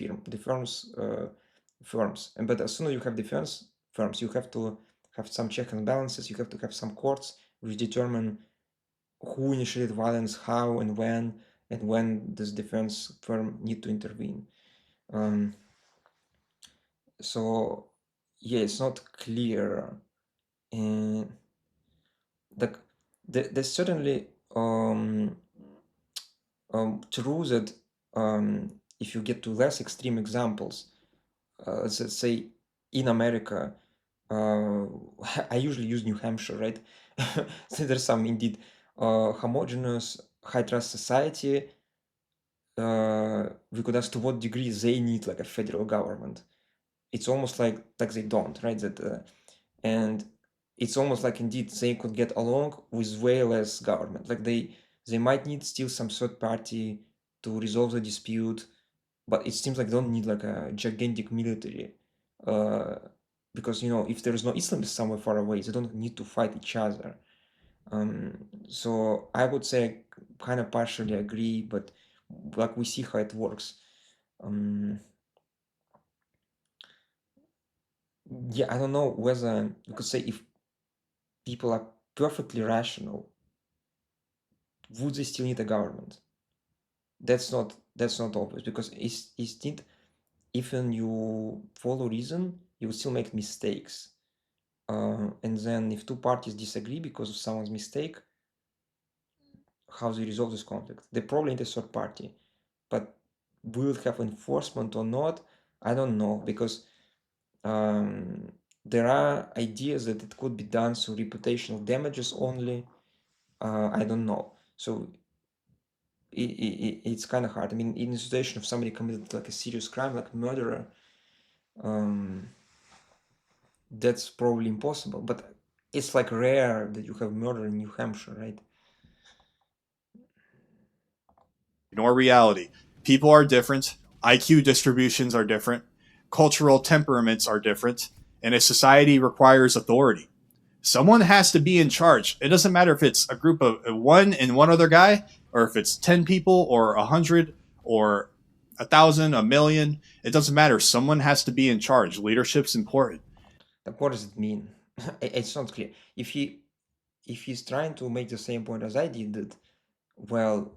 firms. But as soon as you have defense firms, you have to have some check and balances. You have to have some courts which determine who initiated violence, how and when does defense firm need to intervene. So yeah, it's not clear. And there's certainly true that if you get to less extreme examples, let's say in America, I usually use New Hampshire, right? So there's some indeed homogeneous high trust society. We could ask to what degree they need like a federal government. It's almost like they don't, right? And it's almost like indeed they could get along with way less government. Like they might need still some third party to resolve the dispute, but it seems like they don't need like a gigantic military, uh, because if there is no Islamist somewhere far away, they don't need to fight each other. So I would say kind of partially agree, but like we see how it works. Yeah, I don't know whether you could say if people are perfectly rational, would they still need a government? That's not obvious, because instead, even you follow reason, you will still make mistakes. And then if two parties disagree because of someone's mistake, how they resolve this conflict? They probably need a third party, but will it have enforcement or not? I don't know, because there are ideas that it could be done through reputational damages only. I don't know. So it's kind of hard. I mean, in the situation of somebody committed like a serious crime, like murder, that's probably impossible. But it's like rare that you have murder in New Hampshire, right? Ignore reality. People are different. IQ distributions are different. Cultural temperaments are different. And a society requires authority. Someone has to be in charge. It doesn't matter if it's a group of one and one other guy, or if it's 10 people, or 100, or 1,000, a million. It doesn't matter. Someone has to be in charge. Leadership's important. Like, what does it mean? It's not clear. If he's trying to make the same point as I did, that well,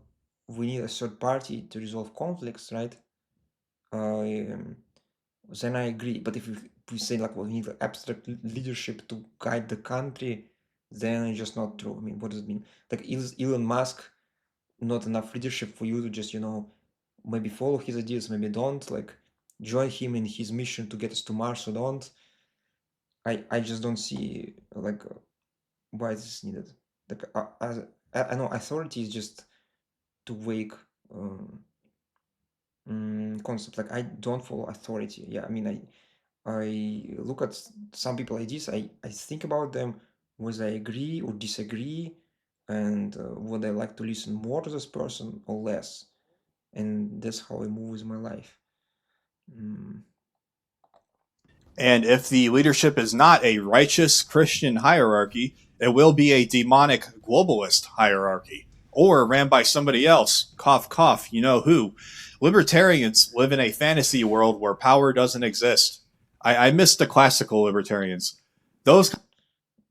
we need a third party to resolve conflicts, right? Um, then I agree. But if we say like, well, we need abstract leadership to guide the country, then it's just not true. I mean, what does it mean? Like, is Elon Musk not enough leadership for you to just maybe follow his ideas, maybe don't, like join him in his mission to get us to Mars or don't? I just don't see like why this is needed. Like I know authority is just too vague concept. Like, I don't follow authority. Yeah, I mean, I look at some people ideas. I think about them, whether I agree or disagree, and would I like to listen more to this person or less. And that's how I move with my life. Mm, And if the leadership is not a righteous Christian hierarchy, it will be a demonic globalist hierarchy or ran by somebody else. Cough, cough, you know who. Libertarians live in a fantasy world where power doesn't exist. I miss the classical libertarians. Those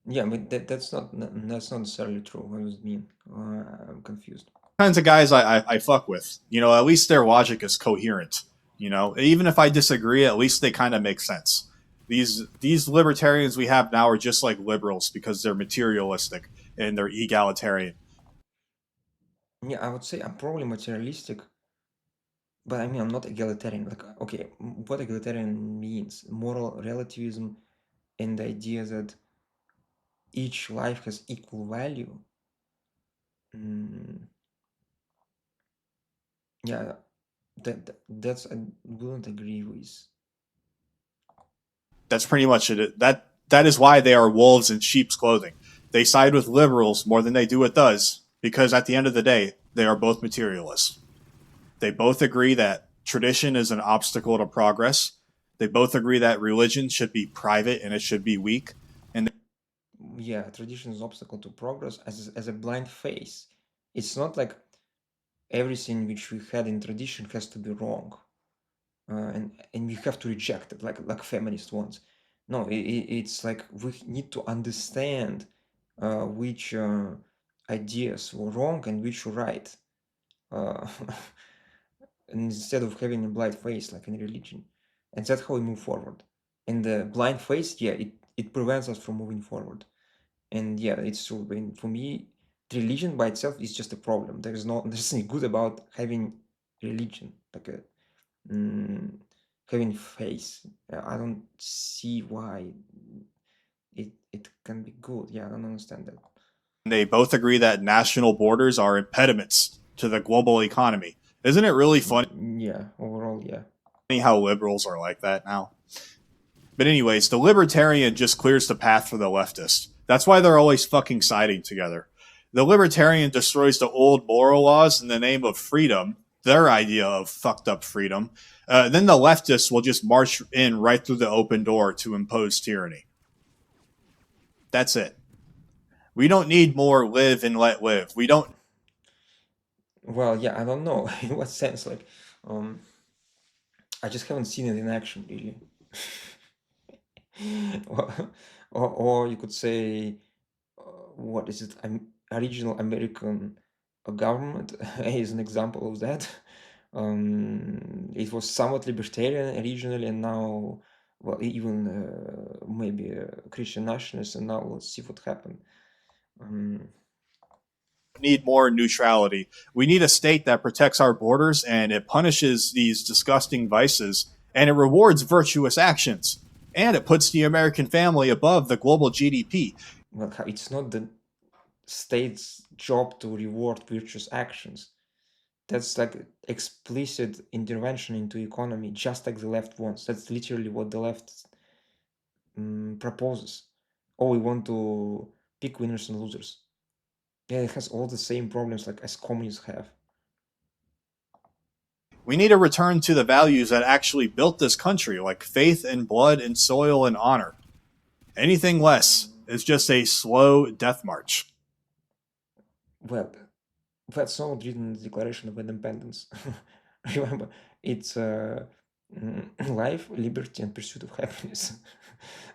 yeah, but that's not necessarily true. What does it mean? I'm confused. kinds of guys I fuck with. You know, at least their logic is coherent. You know, even if I disagree, at least they kind of make sense. These libertarians we have now are just like liberals because they're materialistic and they're egalitarian. Yeah, I would say I'm probably materialistic, but I mean, I'm not egalitarian. Like, okay, what egalitarian means? Moral relativism and the idea that each life has equal value. Mm, yeah, that's I wouldn't agree with. That's pretty much it. That is why they are wolves in sheep's clothing. They side with liberals more than they do with us because at the end of the day, they are both materialists. They both agree that tradition is an obstacle to progress. They both agree that religion should be private and it should be weak. And Yeah, tradition is obstacle to progress as a blind faith. It's not like everything which we had in tradition has to be wrong. and we have to reject it like feminist ones. No, it's like we need to understand which ideas were wrong and which were right, uh, instead of having a blind faith like in religion, and that's how we move forward. And the blind faith, yeah, it prevents us from moving forward. And yeah, it's true. And for me, religion by itself is just a problem. There's nothing good about having religion, like a having faith. I don't see why it can be good. Yeah, I don't understand that. They both agree that national borders are impediments to the global economy. Isn't it really funny Yeah, overall, yeah. how liberals are like that now? But anyways, the libertarian just clears the path for the leftist. That's why they're always fucking siding together. The libertarian destroys the old moral laws in the name of freedom, their idea of fucked up freedom. Then the leftists will just march in right through the open door to impose tyranny. That's it. We don't need more live and let live. We don't. Well, yeah, I don't know in what sense. Like, um, I just haven't seen it in action, really. or, or you could say, what is it? Original American government is an example of that. It was somewhat libertarian originally, and now, well, even maybe Christian nationalist, and now let's see what happened. Um, Need more neutrality. We need a state that protects our borders and it punishes these disgusting vices and it rewards virtuous actions. And it puts the American family above the global GDP. well, it's not the state's job to reward virtuous actions. That's like explicit intervention into economy, just like the left wants. That's literally what the left proposes. Oh, we want to pick winners and losers. Yeah, it has all the same problems like as communists have. We need a return to the values that actually built this country, like faith and blood and soil and honor. Anything less is just a slow death march. Well, that's not written in the Declaration of Independence. Remember, it's life, liberty, and pursuit of happiness.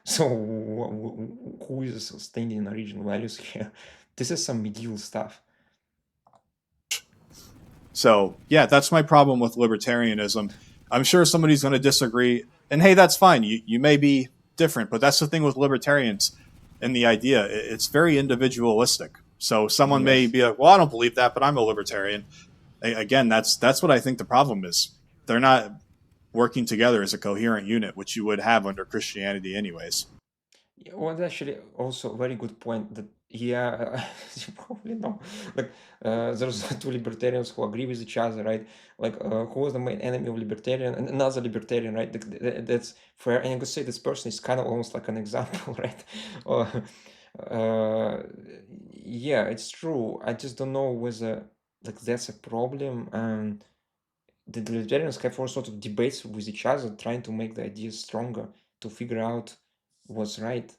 So, who is sustaining original values here? This is some medieval stuff. So, yeah, that's my problem with libertarianism. I'm sure somebody's going to disagree. And hey, that's fine. You may be different, but that's the thing with libertarians and the idea. It's very individualistic. So someone may Yes. be like, well, I don't believe that, but I'm a libertarian. Again, that's what I think the problem is. They're not working together as a coherent unit, which you would have under Christianity anyways. Yeah, well, that's actually also a very good point. That yeah, you probably know. Like, there's two libertarians who agree with each other, right? Like, who was the main enemy of libertarian? And another libertarian, right? That's fair. And you could say this person is kind of almost like an example, right? Uh, uh, yeah, it's true. I just don't know whether like that's a problem. The libertarians have all sorts of debates with each other, trying to make the ideas stronger, to figure out what's right,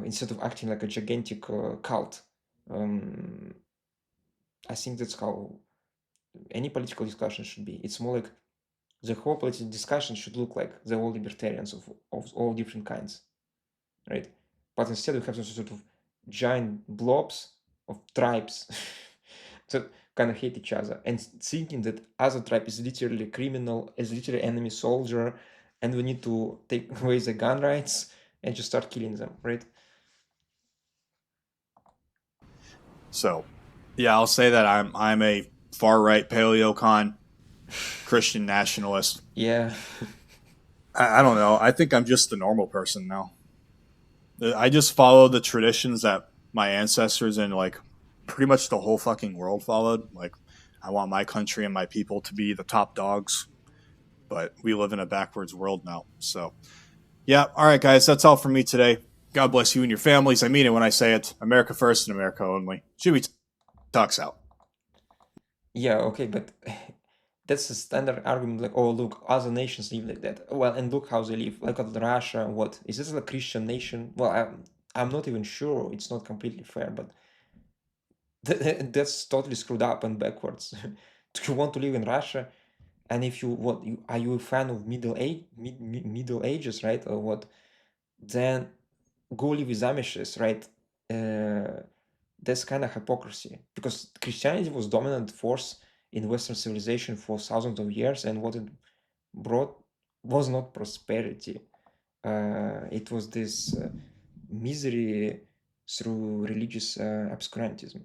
instead of acting like a gigantic cult. Um, I think that's how any political discussion should be. It's more like the whole political discussion should look like the all libertarians of all different kinds, right? But instead, we have some sort of giant blobs of tribes that kind of hate each other and thinking that other tribe is literally criminal, is literally enemy soldier, and we need to take away the gun rights and just start killing them, right? So, yeah, I'll say that I'm a far right paleocon Christian nationalist. Yeah. I don't know. I think I'm just the normal person now. I just follow the traditions that my ancestors and like pretty much the whole fucking world followed. Like, I want my country and my people to be the top dogs, but we live in a backwards world now. So, yeah. All right, guys, that's all for me today. God bless you and your families. I mean it when I say it. America first and America only. Jimmy talks out. Yeah, okay, but that's a standard argument like, oh, look, other nations live like that. Well, and look how they live. Like at Russia, what? Is this a Christian nation? Well, I'm not even sure. It's not completely fair, but that's totally screwed up and backwards. Do you want to live in Russia? And if you are you a fan of Middle Ages, right, or what? Then go live with Amishes, right? That's kind of hypocrisy, because Christianity was dominant force in Western civilization for thousands of years, and what it brought was not prosperity. It was this misery through religious obscurantism.